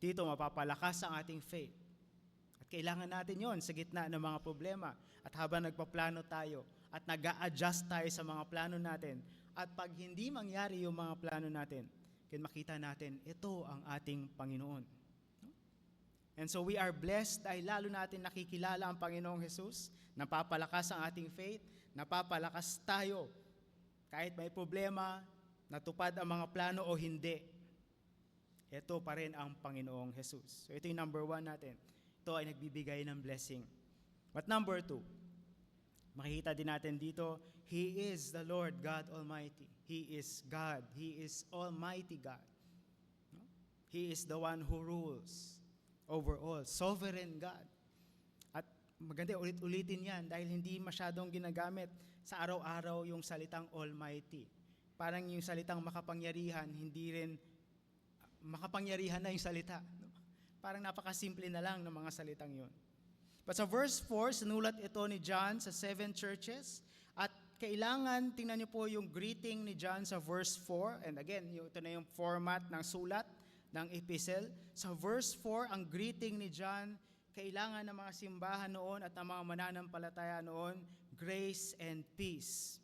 Dito mapapalakas ang ating faith. Kailangan natin yon sa gitna ng mga problema. At habang nagpaplano tayo at nag-a-adjust tayo sa mga plano natin, at pag hindi mangyari yung mga plano natin, kaya makita natin, ito ang ating Panginoon. And so we are blessed dahil lalo natin nakikilala ang Panginoong Jesus, napapalakas ang ating faith, napapalakas tayo. Kahit may problema, natupad ang mga plano o hindi, ito pa rin ang Panginoong Jesus. So ito yung number 1 natin. Ito ay nagbibigay ng blessing. But number 2, makikita din natin dito, He is the Lord God Almighty. He is God. He is Almighty God. No? He is the one who rules over all. Sovereign God. At maganda ulit-ulitin yan dahil hindi masyadong ginagamit sa araw-araw yung salitang Almighty. Parang yung salitang makapangyarihan, hindi rin makapangyarihan na yung salita. No? Parang napakasimple na lang ng mga salitang yun. But sa verse 4, sinulat ito ni John sa 7 churches. At kailangan, tingnan niyo po yung greeting ni John sa verse 4. And again, ito na yung format ng sulat ng epistle. Sa verse 4, ang greeting ni John, kailangan ng mga simbahan noon at ng mga mananampalataya noon, grace and peace.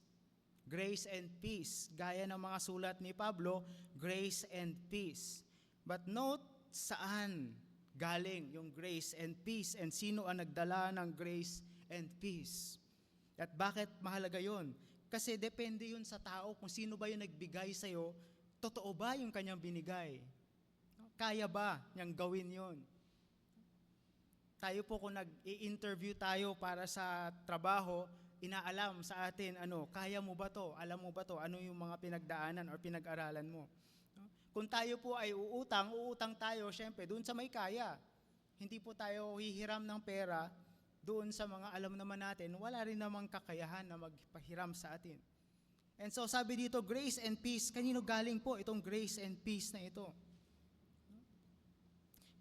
Grace and peace. Gaya ng mga sulat ni Pablo, grace and peace. But note, saan galing yung grace and peace and sino ang nagdala ng grace and peace. At bakit mahalaga yun? Kasi depende yun sa tao kung sino ba yung nagbigay sa'yo, totoo ba yung kanyang binigay? Kaya ba niyang gawin yun? Tayo po kung nag-i-interview tayo para sa trabaho, inaalam sa atin, kaya mo ba to? Alam mo ba to? Ano yung mga pinagdaanan or pinag-aralan mo? Kung tayo po ay uutang tayo, syempre, doon sa may kaya. Hindi po tayo hihiram ng pera doon sa mga alam naman natin, wala rin namang kakayahan na magpahiram sa atin. And so sabi dito, grace and peace, kanino galing po itong grace and peace na ito?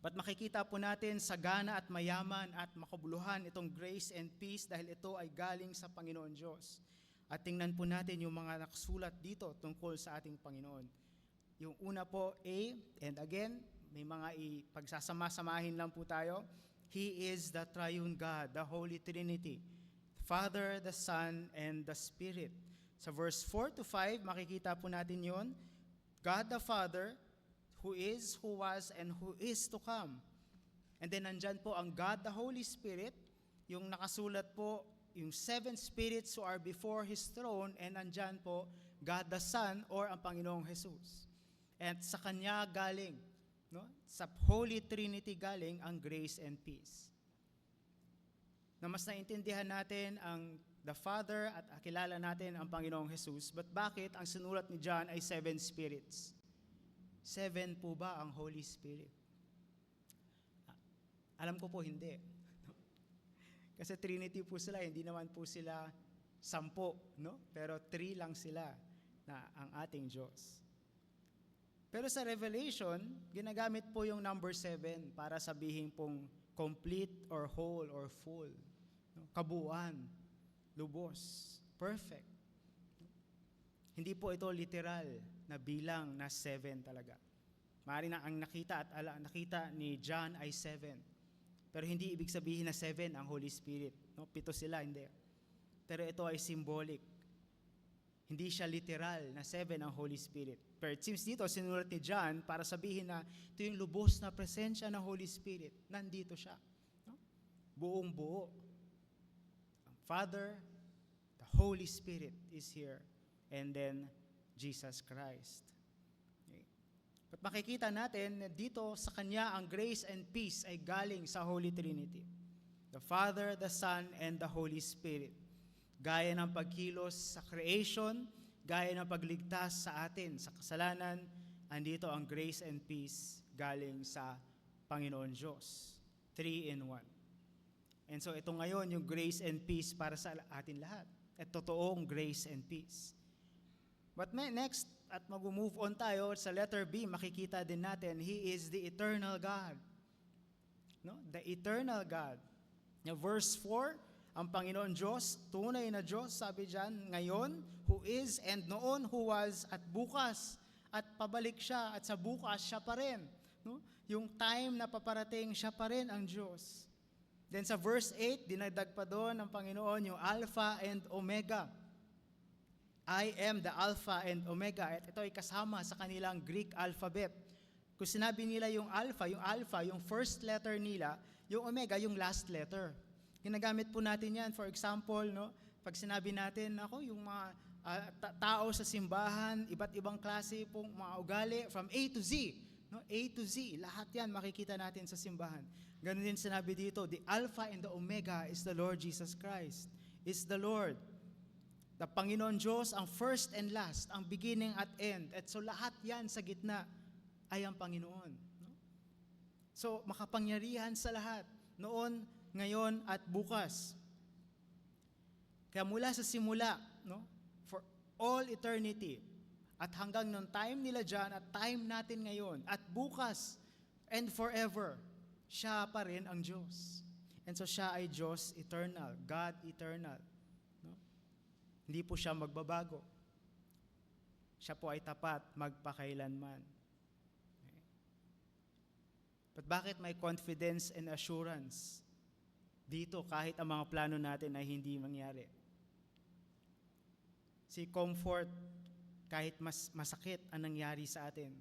But makikita po natin sagana at mayaman at makabuluhan itong grace and peace dahil ito ay galing sa Panginoon Diyos. At tingnan po natin yung mga nakasulat dito tungkol sa ating Panginoon. Yung una po, A, and again, may mga pagsasama-samahin lang po tayo. He is the triune God, the Holy Trinity, Father, the Son, and the Spirit. Sa verse 4 to 5, makikita po natin yun. God the Father, who is, who was, and who is to come. And then nandyan po ang God the Holy Spirit, yung nakasulat po, yung 7 spirits who are before His throne, and nandyan po, God the Son, or ang Panginoong Jesus. And sa Kanya galing, sa Holy Trinity galing ang grace and peace. Na mas naintindihan natin ang the Father at kilala natin ang Panginoong Jesus, but bakit ang sinulat ni John ay 7 spirits? 7 po ba ang Holy Spirit? Alam ko po hindi. Kasi Trinity po sila, hindi naman po sila 10, pero 3 lang sila na ang ating Diyos. Pero sa Revelation, ginagamit po yung number 7 para sabihin pong complete or whole or full. Kabuuan, lubos, perfect. Hindi po ito literal na bilang na 7 talaga. Maaari na ang nakita nakita ni John ay 7. Pero hindi ibig sabihin na 7 ang Holy Spirit. 7 sila, hindi. Pero ito ay symbolic. Hindi siya literal na 7 ang Holy Spirit. Pero it seems dito, sinulat ni John para sabihin na ito yung lubos na presensya ng Holy Spirit. Nandito siya. Buong buo. Ang Father, the Holy Spirit is here. And then, Jesus Christ. Okay. At makikita natin na dito sa Kanya ang grace and peace ay galing sa Holy Trinity. The Father, the Son, and the Holy Spirit. Gaya ng pagkilos sa creation, gaya ng pagligtas sa atin sa kasalanan, andito ang grace and peace galing sa Panginoon Diyos. 3 in 1. And so ito ngayon yung grace and peace para sa atin lahat. At totoong grace and peace. But next, at mag-move on tayo sa letter B, makikita din natin, He is the eternal God. The eternal God. Now, verse 4, ang Panginoon Diyos, tunay na Diyos, sabi dyan, ngayon, who is, and noon, who was, at bukas, at pabalik siya, at sa bukas, siya pa rin. Yung time na paparating, siya pa rin ang Diyos. Then sa verse 8, dinagdag pa doon ng Panginoon yung Alpha and Omega. I am the Alpha and Omega. At ito ay kasama sa kanilang Greek alphabet. Kung sinabi nila yung Alpha, yung first letter nila, yung Omega, yung last letter. Ginagamit po natin yan. For example, pag sinabi natin, yung mga tao sa simbahan, iba't ibang klase pong mga ugali, from A to Z. A to Z, lahat yan makikita natin sa simbahan. Ganun din sinabi dito, the Alpha and the Omega is the Lord Jesus Christ. Is the Lord. The Panginoon Diyos, ang first and last, ang beginning at end. At so lahat yan sa gitna ay ang Panginoon. So makapangyarihan sa lahat. Noon, ngayon at bukas. Kaya mula sa simula, for all eternity, at hanggang nung time nila dyan, at time natin ngayon, at bukas, and forever, Siya pa rin ang Diyos. And so siya ay Diyos eternal, God eternal. No? Hindi po siya magbabago. Siya po ay tapat magpakailanman. Okay. But bakit may confidence and assurance dito kahit ang mga plano natin ay hindi mangyari? Si comfort kahit mas masakit ang nangyari sa atin.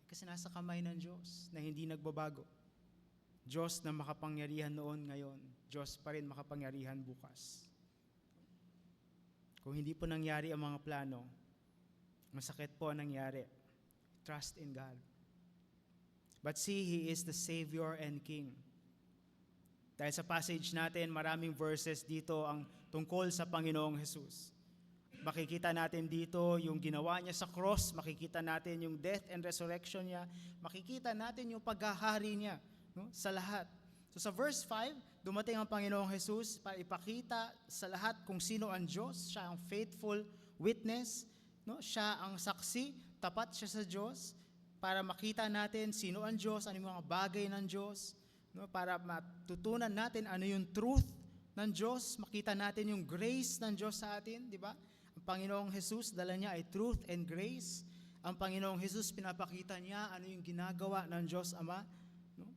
Kasi nasa kamay ng Diyos na hindi nagbabago. Diyos na makapangyarihan noon ngayon. Diyos pa rin makapangyarihan bukas. Kung hindi po nangyari ang mga plano, masakit po ang nangyari. Trust in God. But see, He is the Savior and King. Dahil sa passage natin, maraming verses dito ang tungkol sa Panginoong Jesus. Makikita natin dito yung ginawa niya sa cross, makikita natin yung death and resurrection niya, makikita natin yung paghahari niya, no, sa lahat. So sa verse 5, dumating ang Panginoong Jesus para ipakita sa lahat kung sino ang Diyos. Siya ang faithful witness, no? Siya ang saksi, tapat siya sa Diyos, para makita natin sino ang Diyos, ano yung mga bagay ng Diyos, no? Para matutunan natin ano yung truth ng Diyos, makita natin yung grace ng Diyos sa atin, di ba? Ang Panginoong Jesus, dala niya ay truth and grace. Ang Panginoong Jesus, pinapakita niya ano yung ginagawa ng Diyos Ama. No?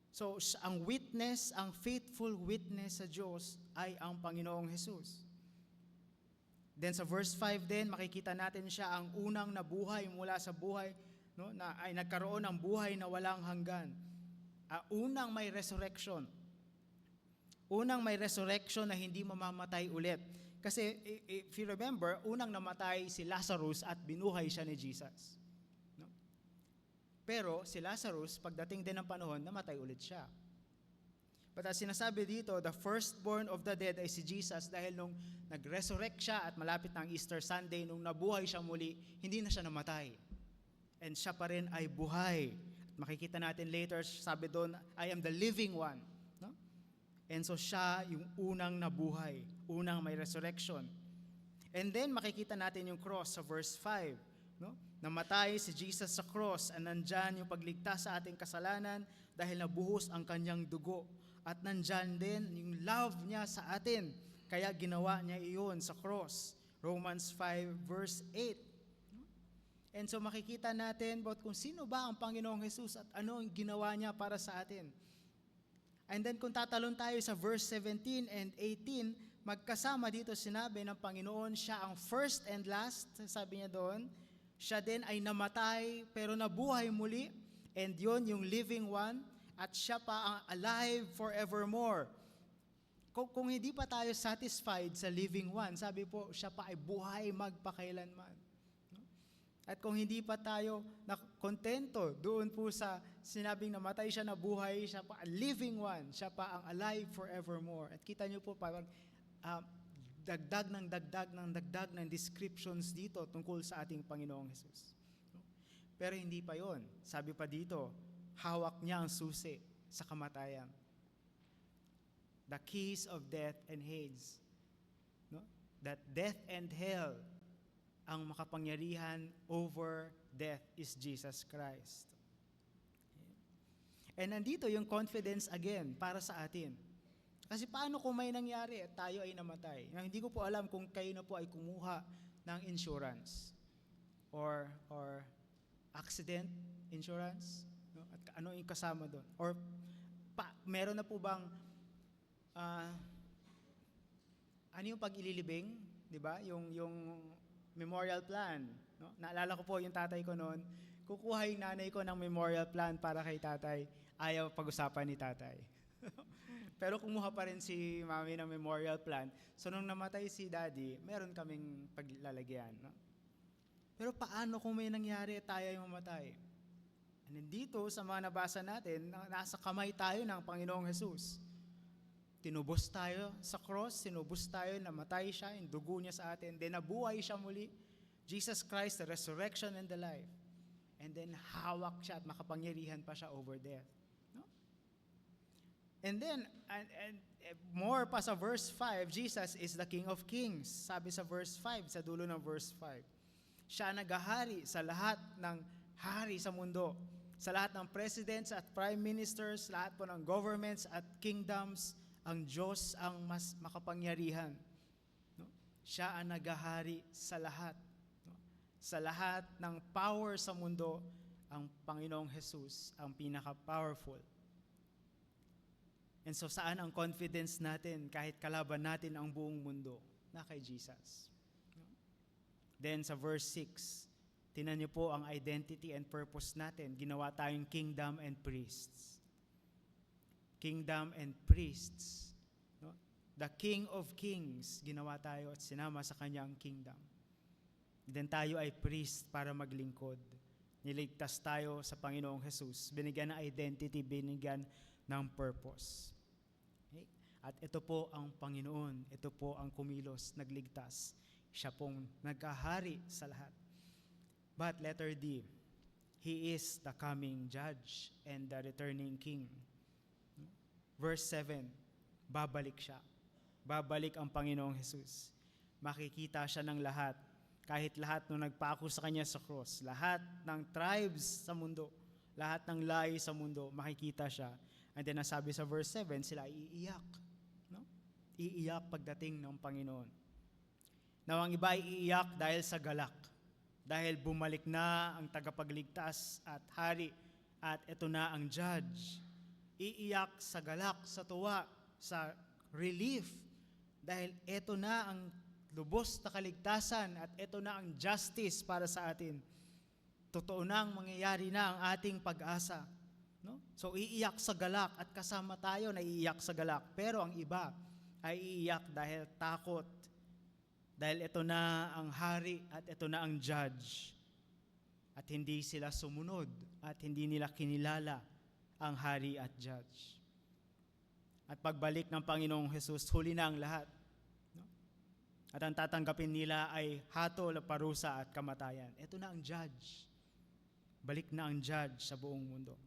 So, ang witness, ang faithful witness sa Diyos ay ang Panginoong Jesus. Then sa verse 5 din, makikita natin siya ang unang nabuhay mula sa buhay, no, na ay nagkaroon ng buhay na walang hanggan. Unang may resurrection. Unang may resurrection na hindi mamamatay ulit. Kasi if you remember, unang namatay si Lazarus at binuhay siya ni Jesus. No? Pero si Lazarus, pagdating din ng panahon, namatay ulit siya. But as sinasabi dito, the firstborn of the dead ay si Jesus dahil nung nag-resurrect siya at malapit ng Easter Sunday, nung nabuhay siya muli, hindi na siya namatay. And siya pa rin ay buhay. At makikita natin later, sabi doon, I am the living one. No? And so siya yung unang nabuhay, unang may resurrection. And then makikita natin yung cross sa verse 5. No? Namatay si Jesus sa cross at nandyan yung pagligtas sa ating kasalanan dahil nabuhos ang kanyang dugo. At nandyan din yung love niya sa atin. Kaya ginawa niya iyon sa cross. Romans 5 verse 8. And so makikita natin about kung sino ba ang Panginoong Jesus at ano ang ginawa niya para sa atin. And then kung tatalon tayo sa verse 17 and 18, magkasama dito sinabi ng Panginoon, siya ang first and last, sabi niya doon. Siya din ay namatay pero nabuhay muli. And yon yung living one. At siya pa ang alive forevermore. Kung hindi pa tayo satisfied sa living one, sabi po, siya pa ay buhay magpakailanman. At kung hindi pa tayo kontento doon po sa sinabing namatay siya na buhay, siya pa ang living one, siya pa ang alive forevermore. At kita niyo po parang dagdag ng descriptions dito tungkol sa ating Panginoong Jesus. Pero hindi pa yon. Sabi pa dito, hawak niya ang susi sa kamatayan. The keys of death and Hades. No? That death and hell, ang makapangyarihan over death is Jesus Christ. And nandito yung confidence again para sa atin. Kasi paano kung may nangyari at tayo ay namatay? Hindi ko po alam kung kayo na po ay kumuha ng insurance or accident insurance. No? At ano yung kasama doon? Or meron na po bang ano yung pag-ililibing? Diba? Yung memorial plan. No? Naalala ko po yung tatay ko noon, kukuha yung nanay ko ng memorial plan para kay tatay, ayaw pag-usapan ni tatay. Pero kumuha pa rin si mami ng memorial plan. So nung namatay si daddy, meron kaming paglalagyan. No? Pero paano kung may nangyari at tayo yung mamatay? And dito sa mga nabasa natin, nasa kamay tayo ng Panginoong Jesus. Tinubos tayo sa cross, tinubos tayo, namatay siya, yung dugo niya sa atin, then nabuhay siya muli. Jesus Christ, the resurrection and the life. And then hawak siya at makapangyarihan pa siya over death. No? And then, and more pa sa verse 5, Jesus is the King of Kings. Sabi sa verse 5, sa dulo ng verse 5. Siya nagahari sa lahat ng hari sa mundo. Sa lahat ng presidents at prime ministers, lahat po ng governments at kingdoms, ang Diyos ang mas makapangyarihan. No? Siya ang naghahari sa lahat. No? Sa lahat ng power sa mundo, ang Panginoong Jesus ang pinaka-powerful. And so saan ang confidence natin kahit kalaban natin ang buong mundo? Na kay Jesus. Then sa verse 6, tinan niyo po ang identity and purpose natin. Ginawa tayong kingdom and priests. Kingdom and priests. No? The King of Kings, ginawa tayo at sinama sa kanyang kingdom. Then tayo ay priest para maglingkod. Niligtas tayo sa Panginoong Jesus. Binigyan ng identity, binigyan ng purpose. Okay? At ito po ang Panginoon. Ito po ang kumilos, nagligtas. Siya pong nagkahari sa lahat. But letter D, He is the coming judge and the returning king. Verse 7, babalik siya. Babalik ang Panginoong Jesus. Makikita siya ng lahat. Kahit lahat nung nagpako sa kanya sa cross, lahat ng tribes sa mundo, lahat ng lahi sa mundo, makikita siya. And then nasabi sa verse 7, sila iiyak. No? Iiyak pagdating ng Panginoon. Now ang iba ay iiyak dahil sa galak. Dahil bumalik na ang tagapagligtas at hari at ito na ang judge. Iiyak sa galak, sa tuwa, sa relief. Dahil ito na ang lubos na kaligtasan at ito na ang justice para sa atin. Totoo nang mangyayari na ang ating pag-asa. No? So iiyak sa galak at kasama tayo na iiyak sa galak. Pero ang iba ay iiyak dahil takot. Dahil ito na ang hari at ito na ang judge. At hindi sila sumunod at hindi nila kinilala ang hari at judge. At pagbalik ng Panginoong Jesus, huli na ang lahat. No? At ang tatanggapin nila ay hatol, parusa at kamatayan. Ito na ang judge. Balik na ang judge sa buong mundo.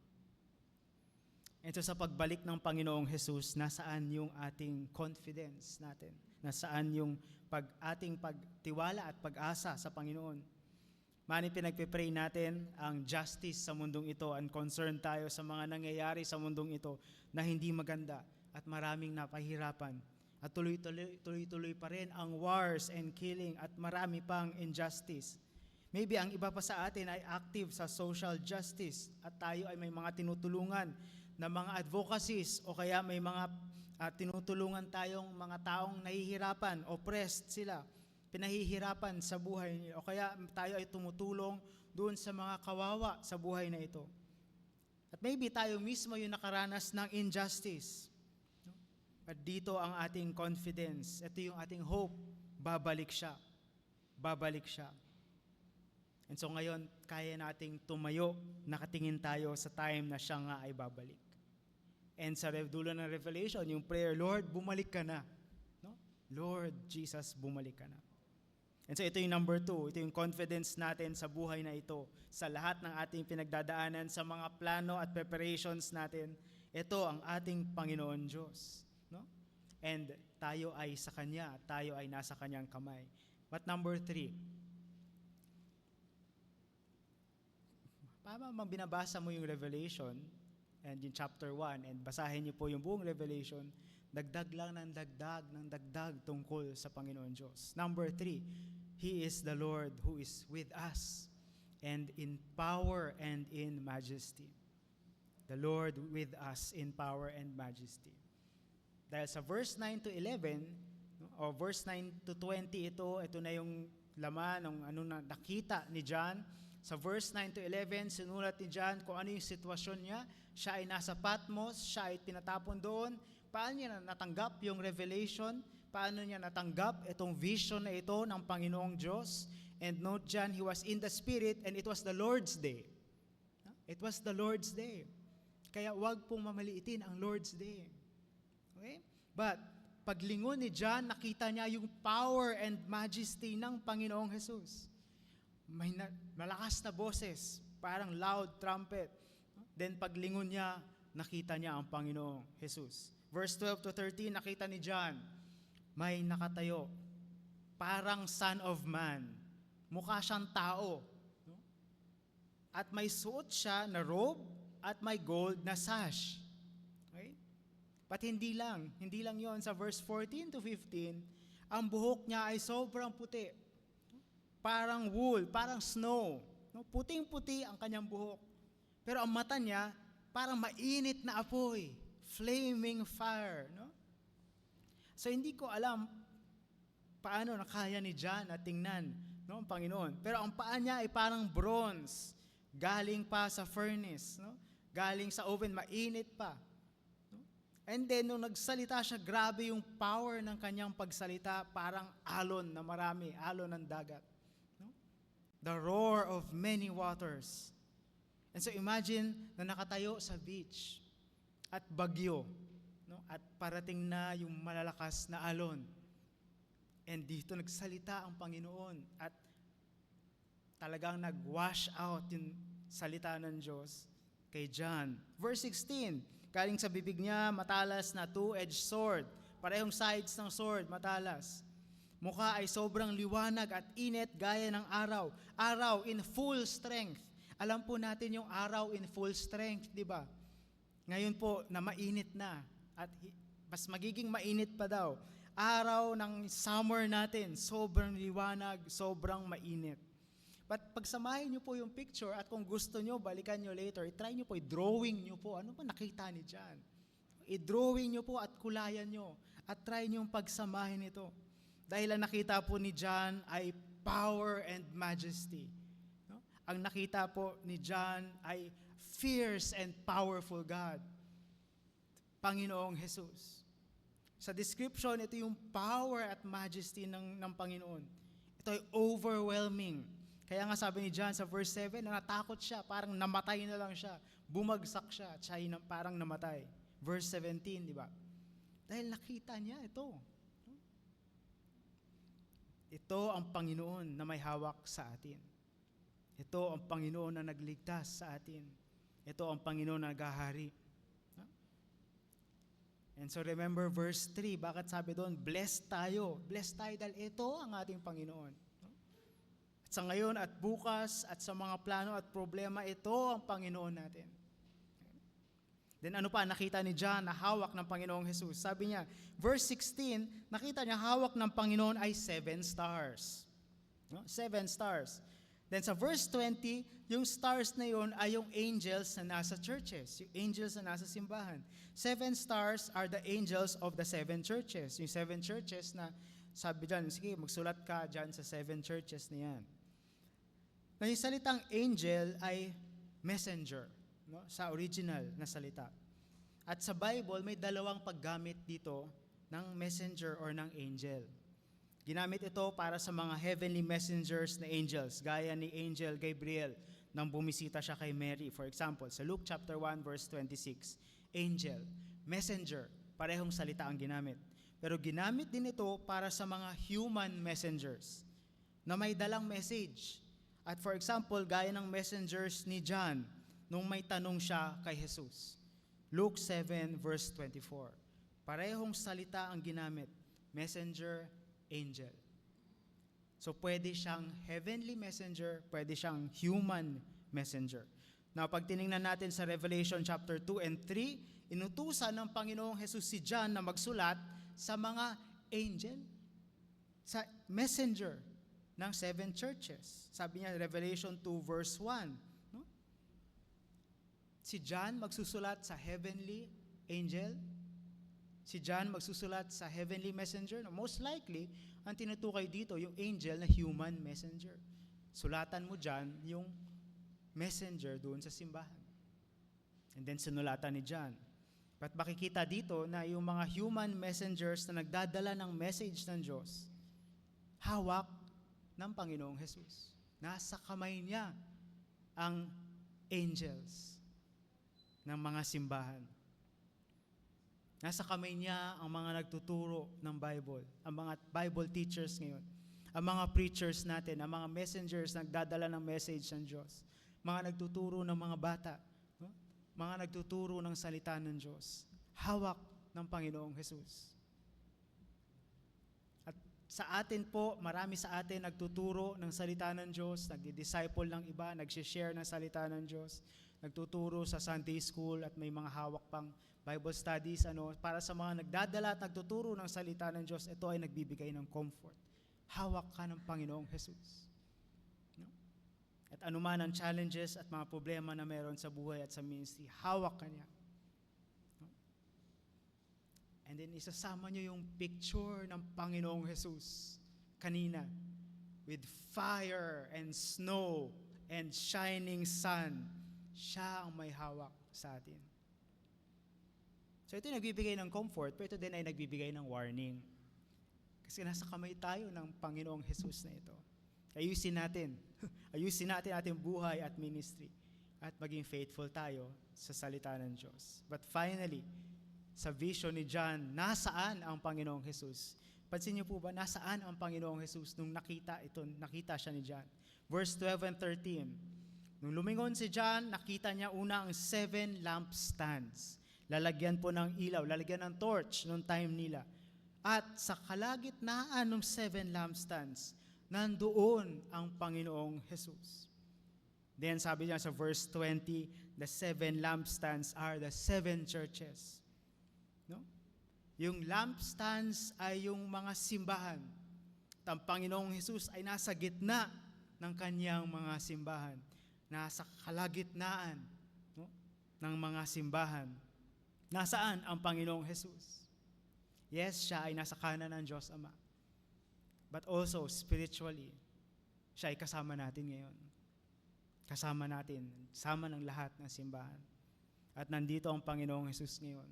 Ito sa pagbalik ng Panginoong Jesus, nasaan yung ating confidence natin? Nasaan yung ating pagtiwala at pag-asa sa Panginoon? Mani pinagpipray natin ang justice sa mundong ito and concern tayo sa mga nangyayari sa mundong ito na hindi maganda at maraming napahirapan. At tuloy-tuloy pa rin ang wars and killing at marami pang injustice. Maybe ang iba pa sa atin ay active sa social justice at tayo ay may mga tinutulungan na mga advocacies o kaya may mga tinutulungan tayong mga taong nahihirapan, oppressed sila, pinahihirapan sa buhay nila. O kaya tayo ay tumutulong doon sa mga kawawa sa buhay na ito. At maybe tayo mismo yung nakaranas ng injustice. At dito ang ating confidence. Ito yung ating hope. Babalik siya. Babalik siya. And so ngayon, kaya nating tumayo, nakatingin tayo sa time na siya nga ay babalik. And sa dulo ng Revelation, yung prayer, Lord, bumalik ka na. No? Lord Jesus, bumalik ka na. And so ito yung number 2, ito yung confidence natin sa buhay na ito. Sa lahat ng ating pinagdadaanan, sa mga plano at preparations natin, ito ang ating Panginoon Diyos. No? And tayo ay sa Kanya, tayo ay nasa Kanyang kamay. But number 3, paano binabasa mo yung Revelation, and yung chapter 1, and basahin niyo po yung buong Revelation, dagdag lang ng dagdag tungkol sa Panginoon Diyos. Number 3, He is the Lord who is with us, and in power and in majesty. The Lord with us in power and majesty. Dahil sa verse 9 to 11, o verse 9 to 20, ito na yung laman ng na nakita ni John. Sa verse 9 to 11, sinulat ni John kung ano yung sitwasyon niya. Siya ay nasa Patmos, siya ay tinatapon doon. Paano niya natanggap yung revelation? Paano niya natanggap itong vision na ito ng Panginoong Diyos? And note John, he was in the Spirit and it was the Lord's Day. It was the Lord's Day. Kaya wag pong mamaliitin ang Lord's Day. Okay? But paglingon ni John, nakita niya yung power and majesty ng Panginoong Jesus. May malakas na boses, parang loud trumpet. Then paglingon niya, nakita niya ang Panginoong Jesus. Verse 12 to 13, nakita ni John, may nakatayo, parang Son of Man. Mukha siyang tao. No? at may suot siya na robe at may gold na sash. Okay? But hindi lang yon. Sa verse 14 to 15, ang buhok niya ay sobrang puti. Parang wool, parang snow. No? Puting-puti ang kanyang buhok. Pero ang mata niya, parang mainit na apoy. Flaming fire. No? So hindi ko alam paano nakaya ni John na tingnan, no, ang Panginoon. Pero ang paa niya ay parang bronze. Galing pa sa furnace. No? Galing sa oven, mainit pa. No? And then, nung nagsalita siya, grabe yung power ng kanyang pagsalita, parang alon na marami, alon ng dagat. No? The roar of many waters. And so imagine na nakatayo sa beach at bagyo, no? At parating na yung malalakas na alon. And dito nagsalita ang Panginoon at talagang nag-wash out yung salita ng Diyos kay John. Verse 16, galing sa bibig niya, matalas na two-edged sword. Parehong sides ng sword, matalas. Mukha ay sobrang liwanag at init gaya ng araw. Araw in full strength. Alam po natin yung araw in full strength, di ba? Ngayon po na mainit na at mas magiging mainit pa daw. Araw ng summer natin, sobrang liwanag, sobrang mainit. But pagsamahin nyo po yung picture at kung gusto nyo, balikan nyo later, try nyo po, i-drawing nyo po. Ano ba nakita ni John? I-drawing nyo po at kulayan nyo at try nyo pagsamahin ito. Dahil ang nakita po ni John ay power and majesty. No? Ang nakita po ni John ay fierce and powerful God. Panginoong Jesus. Sa description, ito yung power at majesty ng Panginoon. Ito ay overwhelming. Kaya nga sabi ni John sa verse 7, natakot siya, parang namatay na lang siya. Bumagsak siya, at siya parang namatay. Verse 17, di ba? Dahil nakita niya ito. Ito ang Panginoon na may hawak sa atin. Ito ang Panginoon na nagligtas sa atin. Ito ang Panginoon na naghahari. And so remember verse 3, bakit sabi doon, blessed tayo. Blessed tayo dahil ito ang ating Panginoon. At sa ngayon at bukas at sa mga plano at problema, ito ang Panginoon natin. Then ano pa, nakita ni John na hawak ng Panginoong Jesus. Sabi niya, verse 16, nakita niya hawak ng Panginoon ay 7 stars. No? 7 stars. Then sa verse 20, yung stars na yun ay yung angels na nasa churches, yung angels na nasa simbahan. 7 stars are the angels of the 7 churches. Yung 7 churches na sabi dyan, sige, magsulat ka dyan sa 7 churches na yan. Na yung salitang angel ay messenger, no? Sa original na salita. At sa Bible, may dalawang paggamit dito ng messenger or ng angel. Ginamit ito para sa mga heavenly messengers na angels, gaya ni Angel Gabriel nang bumisita siya kay Mary. For example, sa Luke chapter 1 verse 26, angel, messenger, parehong salita ang ginamit. Pero ginamit din ito para sa mga human messengers na may dalang message. At for example, gaya ng messengers ni John nung may tanong siya kay Jesus. Luke 7 verse 24. Parehong salita ang ginamit, messenger, angel. So pwede siyang heavenly messenger, pwede siyang human messenger. Now pag tiningnan natin sa Revelation chapter 2 and 3, inutusan ng Panginoong Jesus si John na magsulat sa mga angel, sa messenger ng 7 churches. Sabi niya Revelation 2 verse 1, no? Si John magsusulat sa heavenly angel. Si John magsusulat sa heavenly messenger. No, most likely, ang tinutukoy dito, yung angel na human messenger. Sulatan mo dyan yung messenger doon sa simbahan. And then sinulatan ni John. But makikita dito na yung mga human messengers na nagdadala ng message ng Diyos, hawak ng Panginoong Jesus. Nasa kamay niya ang angels ng mga simbahan. Nasa kamay niya ang mga nagtuturo ng Bible, ang mga Bible teachers ngayon, ang mga preachers natin, ang mga messengers na nagdadala ng message ng Diyos, mga nagtuturo ng mga bata, no? Mga nagtuturo ng salita ng Diyos, hawak ng Panginoong Jesus. At Sa atin po, marami sa atin nagtuturo ng salita ng Diyos, nagdi-disciple ng iba, nag-share ng salita ng Diyos, nagtuturo sa Sunday school at may mga hawak pang Bible studies. Para sa mga nagdadala at nagtuturo ng salita ng Diyos, ito ay nagbibigay ng comfort. Hawak ka ng Panginoong Jesus. No? At anuman ang challenges at mga problema na meron sa buhay at sa ministry, hawak ka niya. And then isasama nyo yung picture ng Panginoong Jesus kanina with fire and snow and shining sun. Siya ang may hawak sa atin. So ito yung nagbibigay ng comfort, pero ito din ay nagbibigay ng warning. Kasi nasa kamay tayo ng Panginoong Jesus na ito. Ayusin natin. Ayusin natin ating buhay at ministry at maging faithful tayo sa salita ng Diyos. But finally, sa vision ni John, nasaan ang Panginoong Jesus? Pansin niyo po ba, nasaan ang Panginoong Jesus nung nakita siya ni John? Verse 12 and 13. Nung lumingon si John, nakita niya una ang 7 lampstands. Lalagyan po ng ilaw, lalagyan ng torch nung time nila. At sa kalagitnaan ng 7 lampstands, nandoon ang Panginoong Jesus. Then sabi niya sa verse 20, the 7 lampstands are the 7 churches. No? Yung lampstands ay yung mga simbahan. At ang Panginoong Jesus ay nasa gitna ng kanyang mga simbahan. Nasa kalagitnaan, no, ng mga simbahan. Nasaan ang Panginoong Jesus? Yes, siya ay nasa kanan ng Diyos Ama. But also, spiritually, siya ay kasama natin ngayon. Kasama natin, sama ng lahat ng simbahan. At nandito ang Panginoong Jesus ngayon.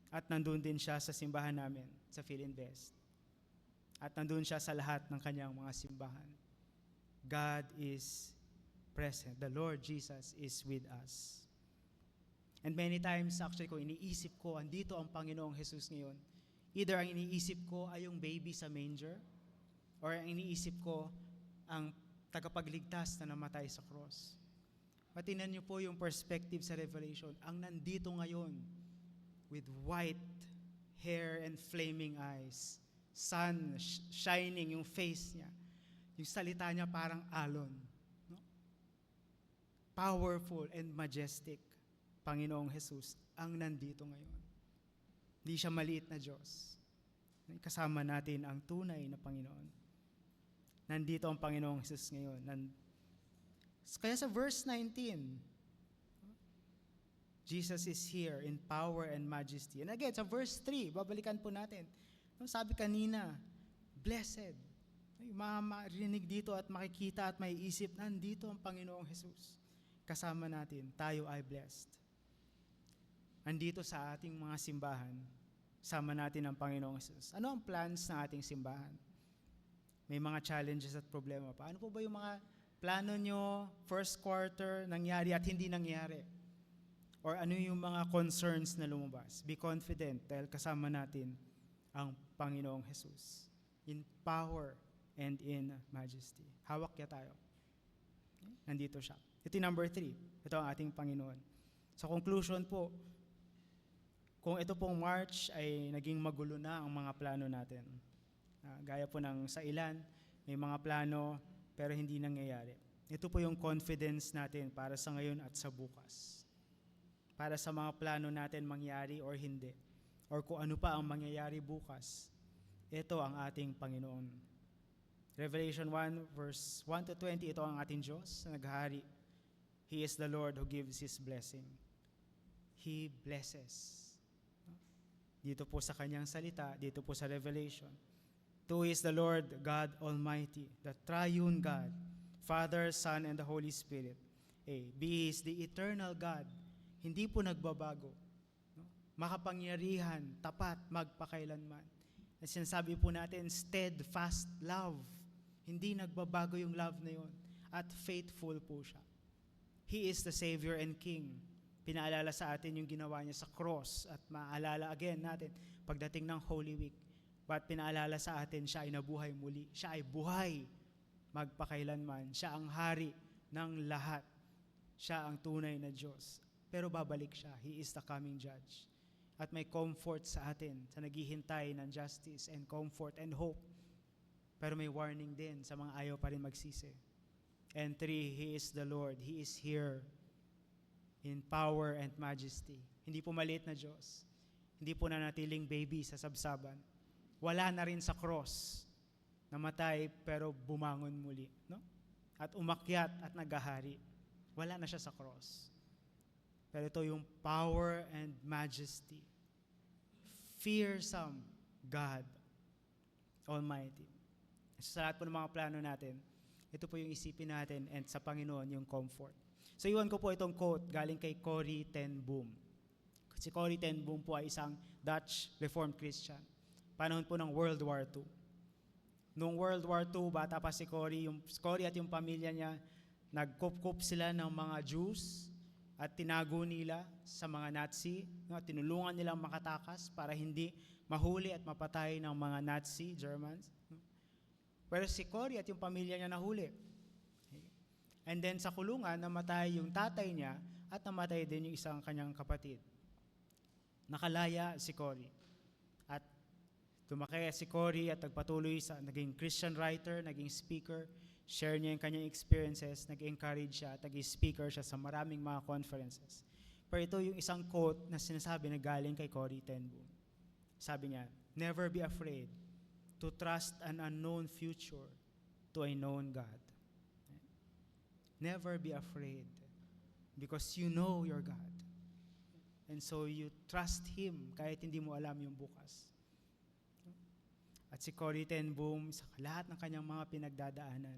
At nandun din siya sa simbahan namin, sa Philinvest. At nandun siya sa lahat ng kanyang mga simbahan. God is present. The Lord Jesus is with us. And many times, actually, kung iniisip ko, andito ang Panginoong Jesus ngayon, either ang iniisip ko ay yung baby sa manger, or ang iniisip ko ang tagapagligtas na namatay sa cross. Patinan niyo po yung perspective sa Revelation. Ang nandito ngayon, with white hair and flaming eyes, sun shining yung face niya, yung salita niya parang alon. No? Powerful and majestic Panginoong Jesus ang nandito ngayon. Hindi siya maliit na Diyos. Kasama natin ang tunay na Panginoon. Nandito ang Panginoong Jesus ngayon. Kaya sa verse 19, Jesus is here in power and majesty. And again, sa verse 3, babalikan po natin. Sabi kanina, blessed. Marinig dito at makikita at maiisip, nandito ang Panginoong Jesus. Kasama natin, tayo ay blessed. Andito sa ating mga simbahan, sama natin ang Panginoong Jesus. Ano ang plans ng ating simbahan? May mga challenges at problema pa. Ano po ba yung mga plano nyo, first quarter, nangyari at hindi nangyari? Or ano yung mga concerns na lumabas? Be confident dahil kasama natin ang Panginoong Jesus in power and in majesty. Hawak niya tayo. Nandito siya. Ito yung number 3. Ito ang ating Panginoon. Sa conclusion po, kung ito pong March ay naging magulo na ang mga plano natin. Gaya po ng sa ilan, may mga plano pero hindi nangyayari. Ito po yung confidence natin para sa ngayon at sa bukas. Para sa mga plano natin mangyari or hindi. Or kung ano pa ang mangyayari bukas, ito ang ating Panginoon. Revelation 1 verse 1 to 20, ito ang ating Diyos na naghahari. He is the Lord who gives His blessing. He blesses. Dito po sa kanyang salita, dito po sa Revelation. Who is the Lord God Almighty, the triune God, Father, Son, and the Holy Spirit. B is the eternal God. Hindi po nagbabago. No? Makapangyarihan, tapat, magpakailanman. At sinasabi po natin, steadfast love. Hindi nagbabago yung love na yun. At faithful po siya. He is the Savior and King. Pinaalala sa atin yung ginawa niya sa cross at maalala again natin pagdating ng Holy Week. But pinaalala sa atin, siya ay nabuhay muli. Siya ay buhay magpakailanman. Siya ang hari ng lahat. Siya ang tunay na Diyos. Pero babalik siya. He is the coming judge. At may comfort sa atin sa naghihintay ng justice and comfort and hope Pero may warning din sa mga ayaw pa rin magsisi. And 3, He is the Lord. He is here in power and majesty. Hindi po maliit na Diyos. Hindi po nanatiling baby sa sabsaban. Wala na rin sa cross. Namatay pero bumangon muli. No? At umakyat at naghahari. Wala na siya sa cross. Pero ito yung power and majesty. Fearsome God Almighty. Sa lahat po ng mga plano natin, ito po yung isipin natin and sa Panginoon yung comfort. So iwan ko po itong quote galing kay Corrie ten Boom. Si Corrie ten Boom po ay isang Dutch Reformed Christian. Panahon po ng World War II. Noong World War II, bata pa si Corrie at yung pamilya niya, nagkup-kup sila ng mga Jews at tinago nila sa mga Nazi. No? Tinulungan nilang makatakas para hindi mahuli at mapatay ng mga Nazi, Germans. Pero si Corrie at yung pamilya niya nahuli. And then sa kulungan, namatay yung tatay niya at namatay din yung isang kanyang kapatid. Nakalaya si Corrie. At tumakaya si Corrie at nagpatuloy sa naging Christian writer, naging speaker, share niya yung kanyang experiences, nag-encourage siya at naging speaker siya sa maraming mga conferences. Pero ito yung isang quote na sinasabi na galing kay Corrie ten Boom. Sabi niya, "Never be afraid to trust an unknown future to a known God." Never be afraid because you know your God. And so you trust Him kahit hindi mo alam yung bukas. At si Corrie ten Boom, sa lahat ng kanyang mga pinagdadaanan,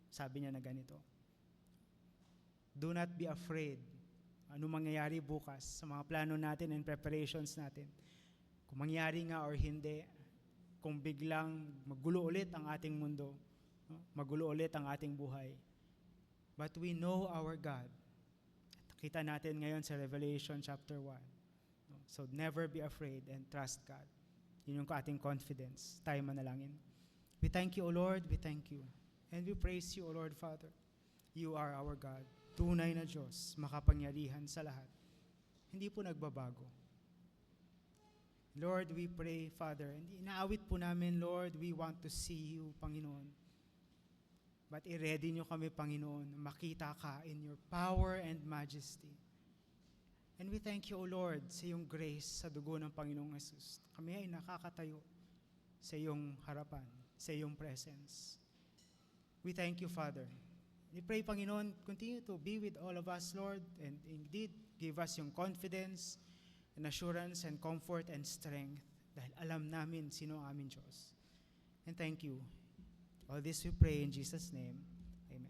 sabi niya na ganito, "Do not be afraid ano mangyayari bukas sa mga plano natin and preparations natin. Kung mangyari nga or hindi, kung biglang magulo ulit ang ating mundo, magulo ulit ang ating buhay. But we know our God." Kita natin ngayon sa Revelation chapter 1. So never be afraid and trust God. Yun yung ating confidence. Tayo manalangin. We thank you, O Lord. We thank you. And we praise you, O Lord Father. You are our God. Tunay na Diyos, makapangyarihan sa lahat. Hindi po nagbabago. Lord, we pray, Father, and inaawit po namin, Lord, we want to see you, Panginoon. But i-ready nyo kami, Panginoon, makita ka in your power and majesty. And we thank you, O Lord, sa iyong grace sa dugo ng Panginoong Jesus. Kami ay nakakatayo sa iyong harapan, sa iyong presence. We thank you, Father. We pray, Panginoon, continue to be with all of us, Lord, and indeed give us yung confidence and assurance and comfort and strength dahil alam namin sino ang aming Diyos. And thank you. All this we pray in Jesus' name. Amen.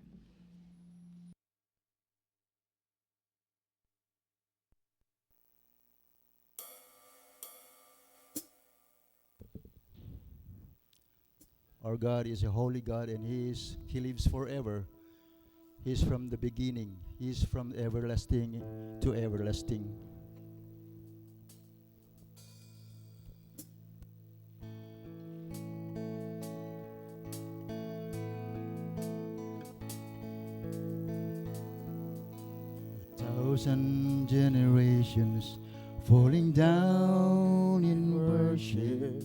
Our God is a holy God, and He lives forever. He is from the beginning. He is from everlasting to everlasting. Thousand generations falling down in worship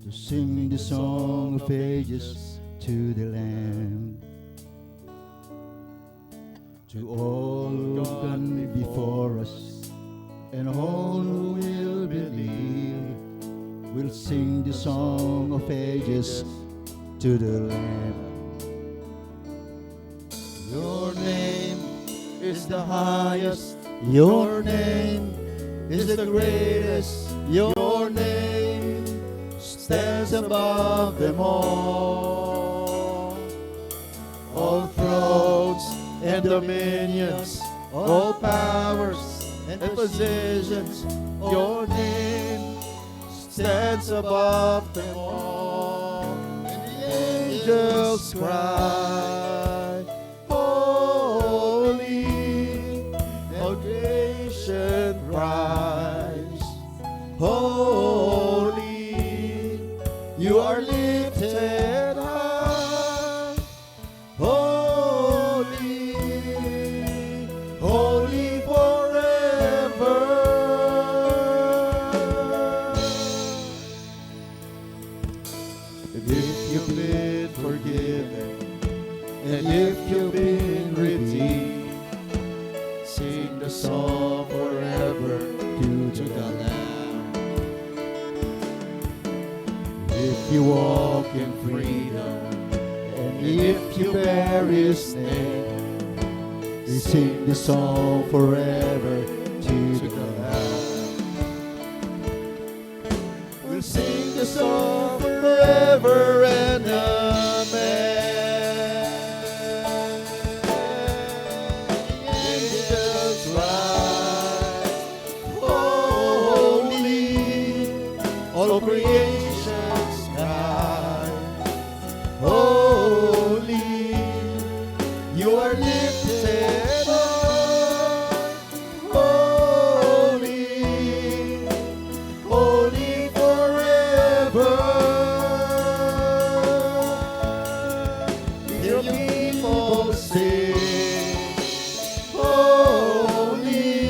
to sing the song of ages to the Lamb. To all who've gone before us and all who will believe, will sing the song of ages to the Lamb. Your name is the highest, your name is the greatest, your name stands above them all. All thrones and dominions, all powers and positions, your name stands above them all. And the angels cry, holy, all creation cries, holy, you are lifted high, holy, holy forever. If you please you've been redeemed. Sing the song forever to the Lamb. If you walk in freedom, and if you bear His name, we sing the song forever to the Lamb. We'll sing the song forever and amen. Angels rise, holy, all creation's cry, holy, you are lifted high, holy, holy forever. Hear your people sing, holy,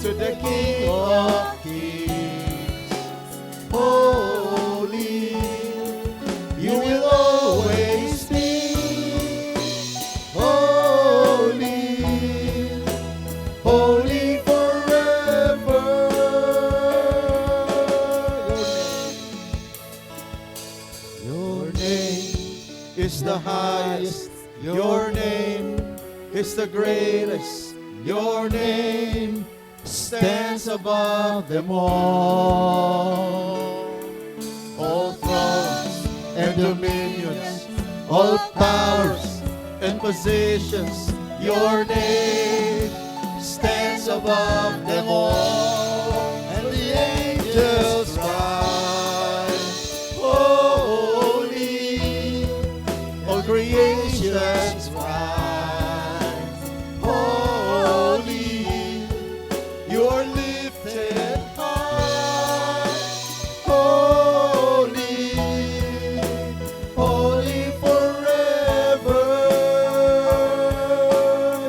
to the King of Kings, holy, you will always be holy, holy forever. Your name is the highest, your name is the greatest, your name stands above them all. All thrones and dominions, all powers and positions, your name stands above them all. And the angels cry, holy, all creation's cry, holy, you are lifted high, holy, holy forever.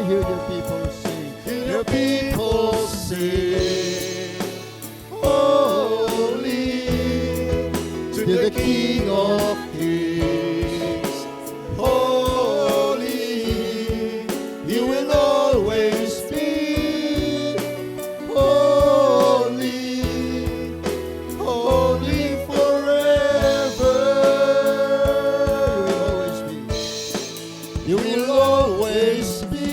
Hear your people sing, hear your people sing, holy, to the King of Kings, holy, you will always be holy, holy forever. You will always be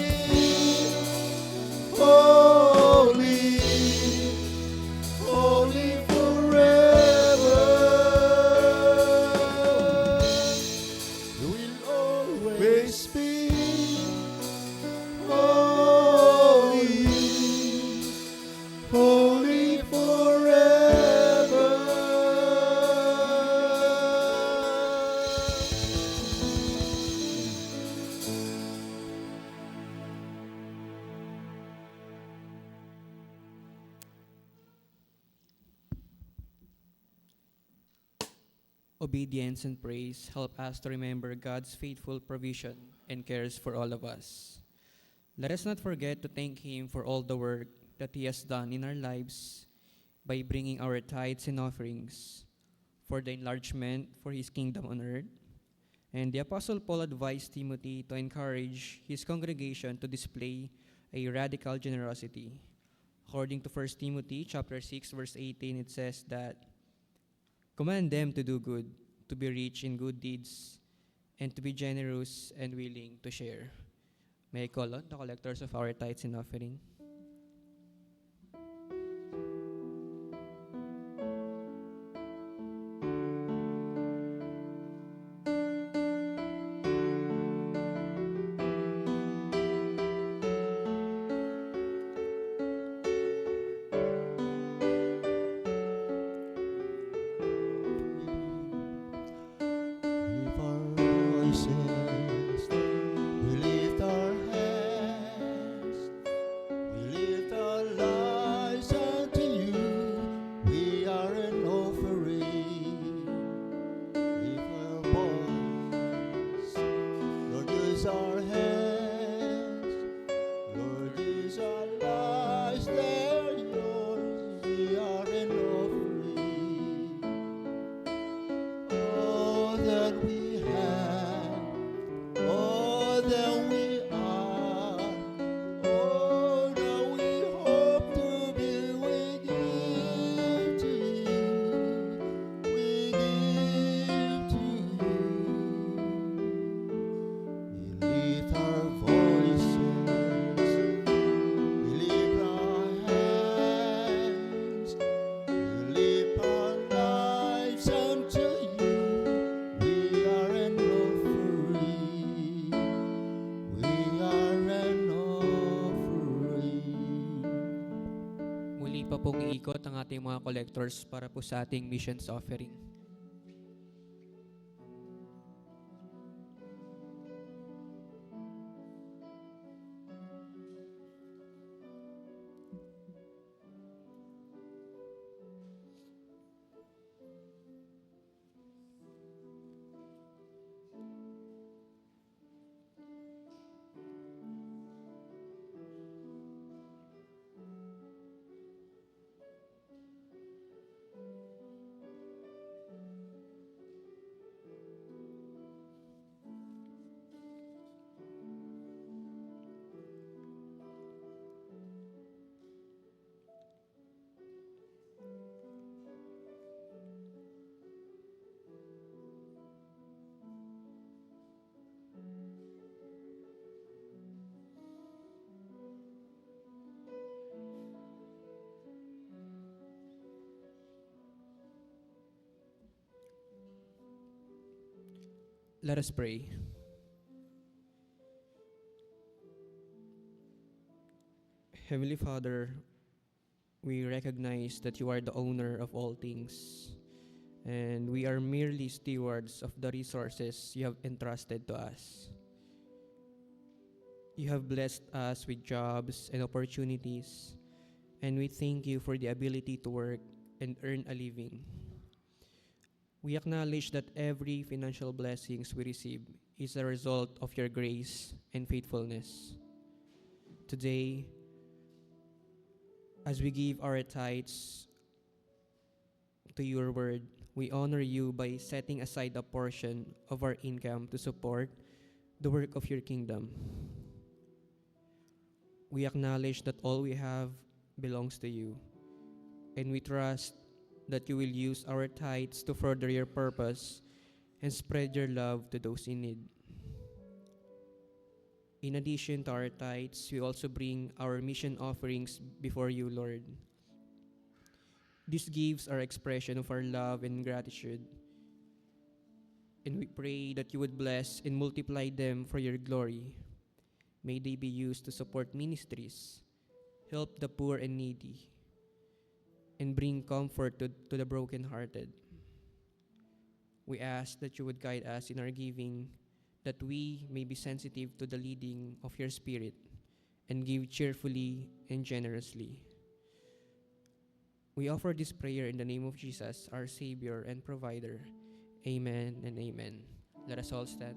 holy, holy forever. You will always be holy, holy forever. Obedience and praise help us to remember God's faithful provision and cares for all of us. Let us not forget to thank Him for all the work that He has done in our lives by bringing our tithes and offerings for the enlargement for His kingdom on earth. And the Apostle Paul advised Timothy to encourage his congregation to display a radical generosity. According to 1 Timothy chapter 6, verse 18, it says that, command them to do good, to be rich in good deeds, and to be generous and willing to share. May I call on the collectors of our tithes and offering? Lift our voices, we lift our hands, we lift our lives unto you. We are an offering. Lift our voice, Lord, use our hands, Lord, use our lives. They're yours. We are an offering. All that we have, all pong iikot ang ating mga collectors para po sa ating missions offering. Let us pray. Heavenly Father, we recognize that you are the owner of all things, and we are merely stewards of the resources you have entrusted to us. You have blessed us with jobs and opportunities, and we thank you for the ability to work and earn a living. We acknowledge that every financial blessings we receive is a result of your grace and faithfulness. Today, as we give our tithes to your word, we honor you by setting aside a portion of our income to support the work of your kingdom. We acknowledge that all we have belongs to you, and we trust that you will use our tithes to further your purpose and spread your love to those in need. In addition to our tithes, we also bring our mission offerings before you, Lord. These gifts are expression of our love and gratitude, and we pray that you would bless and multiply them for your glory. May they be used to support ministries, help the poor and needy, and bring comfort to the brokenhearted. We ask that you would guide us in our giving, that we may be sensitive to the leading of your Spirit and give cheerfully and generously. We offer this prayer in the name of Jesus, our Savior and Provider. Amen and amen. Let us all stand.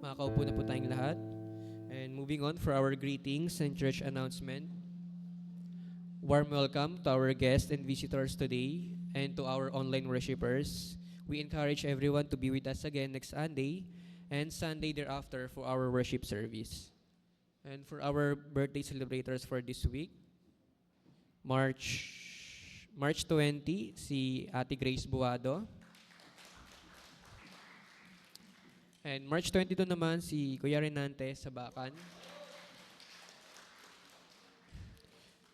Makakaupo na po tayong lahat. And moving on for our greetings and church announcement. Warm welcome to our guests and visitors today and to our online worshipers. We encourage everyone to be with us again next Sunday and Sunday thereafter for our worship service. And for our birthday celebrators for this week, March 20, si Ate Grace Buado. And March 22 naman, si Kuya Renante sa Bacan.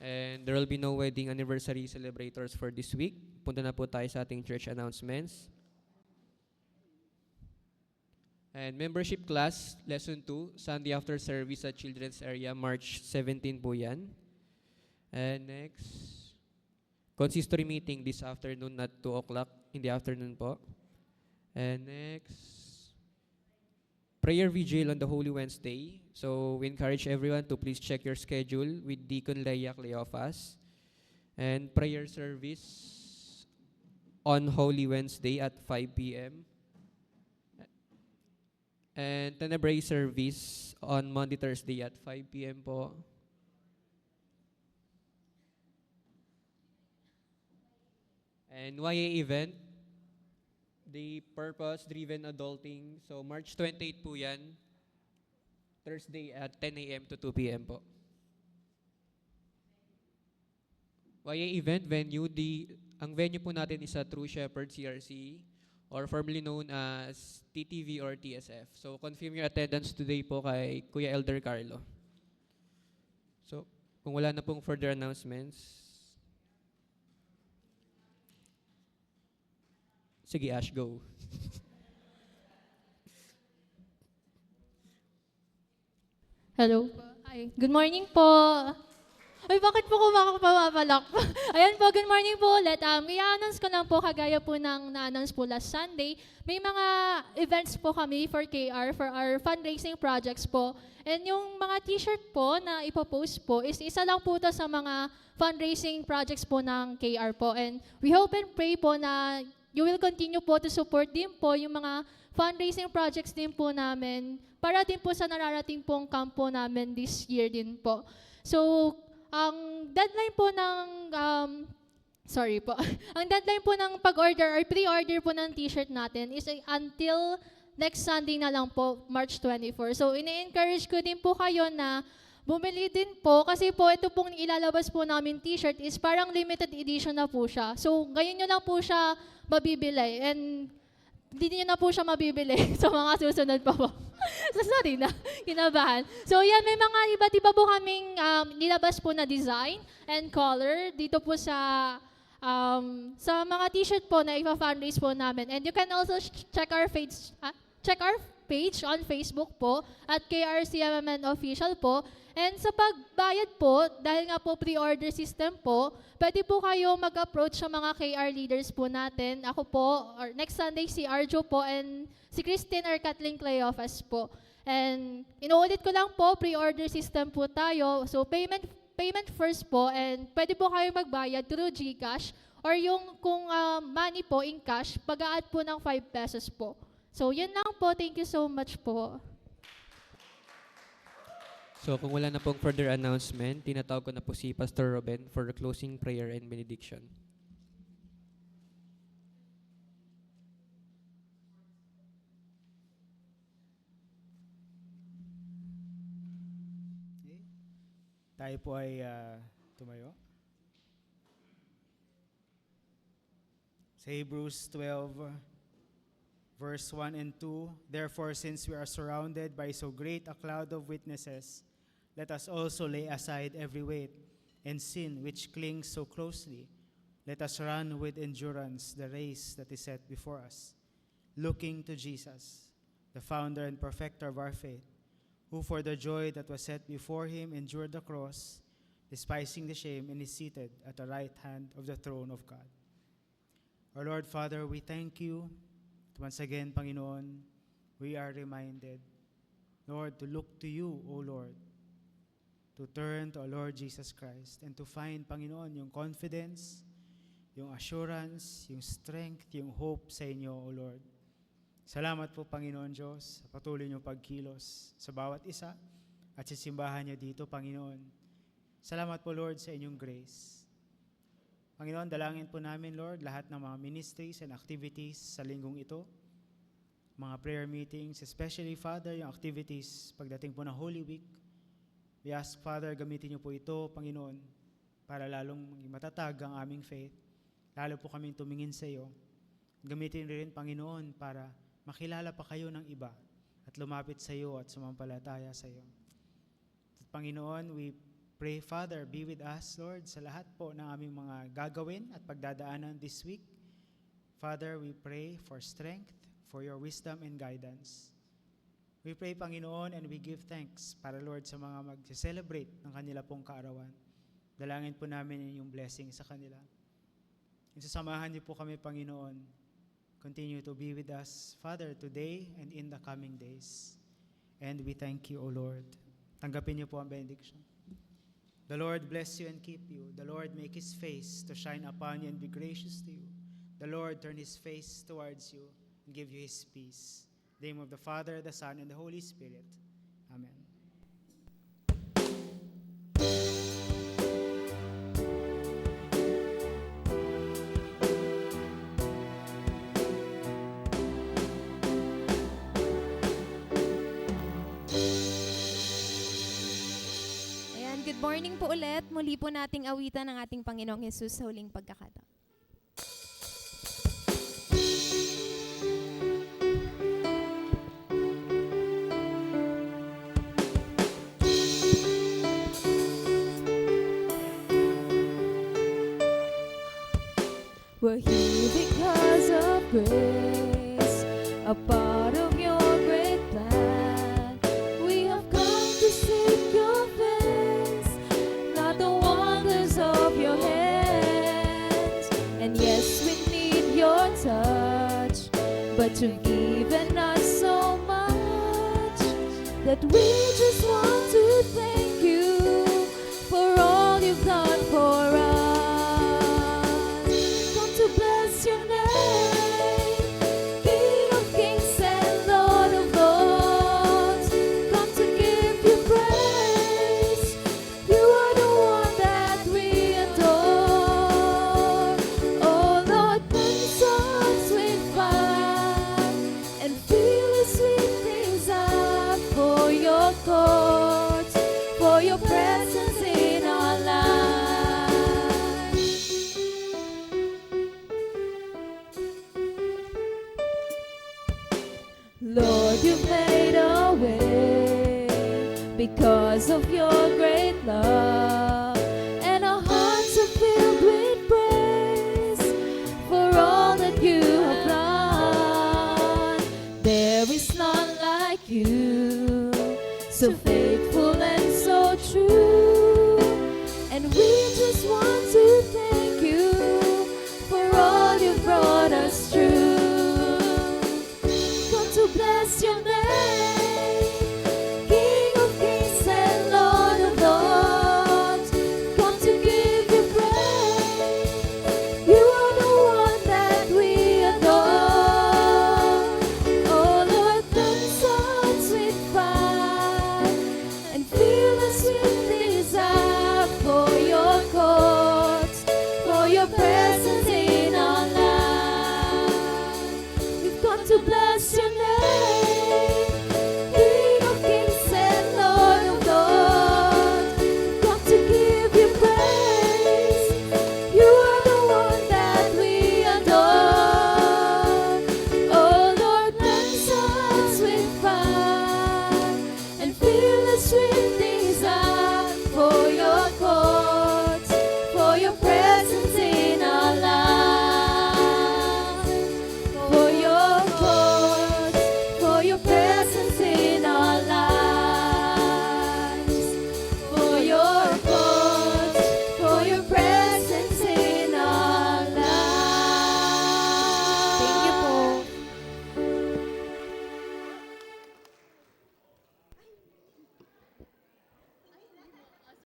And there will be no wedding anniversary celebrators for this week. Punta na po tayo sa ating church announcements. And membership class, lesson 2, Sunday after service at Children's Area, March 17 po yan. And next, consistory meeting this afternoon at 2 o'clock in the afternoon po. And next, prayer vigil on the Holy Wednesday. So we encourage everyone to please check your schedule with Deacon Leia Cleophas. And prayer service on Holy Wednesday at 5 p.m. And Tenebrae service on Monday, Thursday at 5 p.m. po. And YA event, the purpose-driven adulting. So March 28 po yan. Thursday at 10 a.m. to 2 p.m. po. YA event venue, ang venue po natin is sa True Shepherd CRC or formerly known as TTV or TSF. So confirm your attendance today po kay Kuya Elder Carlo. So kung wala na pong further announcements, sige Ash, go. Hello po. Hi. Good morning po. Ay, bakit po kumakapapalak po? Ayan po, good morning po ulit. I-announce ko lang po, kagaya po ng na-announce po last Sunday, may mga events po kami for KR, for our fundraising projects po. And yung mga t-shirt po na ipopost po, is isa lang po to sa mga fundraising projects po ng KR po. And we hope and pray po na you will continue po to support din po yung mga fundraising projects din po namin para din po sa nararating pong kampo namin this year din po. So, ang deadline po ng, ang deadline po ng pag-order or pre-order po ng t-shirt natin is until next Sunday na lang po, March 24. So, ini-encourage ko din po kayo na bumili din po kasi po ito pong ilalabas po namin t-shirt is parang limited edition na po siya. So, ngayon nyo lang po siya mabibili and hindi nyo na po siya mabibili sa mga susunod pa po. So, sorry na, kinabahan. So, yan, may mga iba't iba po kaming nilabas po na design and color dito po sa mga t-shirt po na ipa-fundraise po namin. And you can also check our page on Facebook po at KRCMMN Official po. And sa pagbayad po, dahil nga po pre-order system po, pwede po kayo mag-approach sa mga KR leaders po natin. Ako po, or next Sunday si Arjo po, and si Christine or Kathleen Cleofas po. And inuulit ko lang po, pre-order system po tayo. So payment first po, and pwede po kayo magbayad through GCash, or yung kung money po in cash, pag-add po ng 5 pesos po. So yun lang po, thank you so much po. So kung wala na pong further announcement, tinatawag ko na po si Pastor Ruben for the closing prayer and benediction. Okay. Tayo po ay tumayo. Sa Hebrews 12, verse 1 and 2, therefore, since we are surrounded by so great a cloud of witnesses, let us also lay aside every weight and sin which clings so closely. Let us run with endurance the race that is set before us, looking to Jesus, the founder and perfecter of our faith, who for the joy that was set before him endured the cross, despising the shame, and is seated at the right hand of the throne of God. Our Lord, Father, we thank you. Once again, Panginoon, we are reminded, Lord, to look to you, O Lord, to turn to our Lord Jesus Christ, and to find, Panginoon, yung confidence, yung assurance, yung strength, yung hope sa inyo, O Lord. Salamat po, Panginoon Diyos, sa patuloy niyong pagkilos sa bawat isa at sa simbahan niyo dito, Panginoon. Salamat po, Lord, sa inyong grace. Panginoon, dalangin po namin, Lord, lahat ng mga ministries and activities sa linggong ito, mga prayer meetings, especially, Father, yung activities pagdating po ng Holy Week. We ask, Father, gamitin niyo po ito, Panginoon, para lalong matatag ang aming faith, lalo po kaming tumingin sa iyo. Gamitin rin, Panginoon, para makilala pa kayo ng iba at lumapit sa iyo at sumampalataya sa iyo. At Panginoon, we pray, Father, be with us, Lord, sa lahat po ng aming mga gagawin at pagdadaanan this week. Father, we pray for strength, for your wisdom and guidance. We pray, Panginoon, and we give thanks para, Lord, sa mga mag-celebrate ng kanila pong kaarawan. Dalangin po namin yung blessing sa kanila. Isasamahan niyo po kami, Panginoon. Continue to be with us, Father, today and in the coming days. And we thank you, O Lord. Tanggapin niyo po ang benediction. The Lord bless you and keep you. The Lord make His face to shine upon you and be gracious to you. The Lord turn His face towards you and give you His peace. In the name of the Father, the Son, and the Holy Spirit. Amen. morning po ulit. Muli po nating awitan ng ating Panginoong Hesus sa huling pagkakataon. We're here because of grace, a part of your great plan. We have come to seek your face, not the wonders of your hands. And yes, we need your touch, but you've given us so much that we just want to thank you for all you've done for us. Bless your name, King of kings and Lord of lords. Come to give you praise. You are the one that we adore. Oh Lord, cleanse us with fire and fill us with desire for your courts, for your presence in our lives. Lord, you've made a way because of your great love, and our hearts are filled with praise for all that you have done. There is none like you, so faithful and so true, and we just want to thank you for all you've brought us through. To bless your name, King of kings and Lord of lords. Come to give you praise. You are the one that we adore. Oh Lord, cleanse us with fire and fill us with desire for your courts, for your presence in our lives. We've come to bless your name.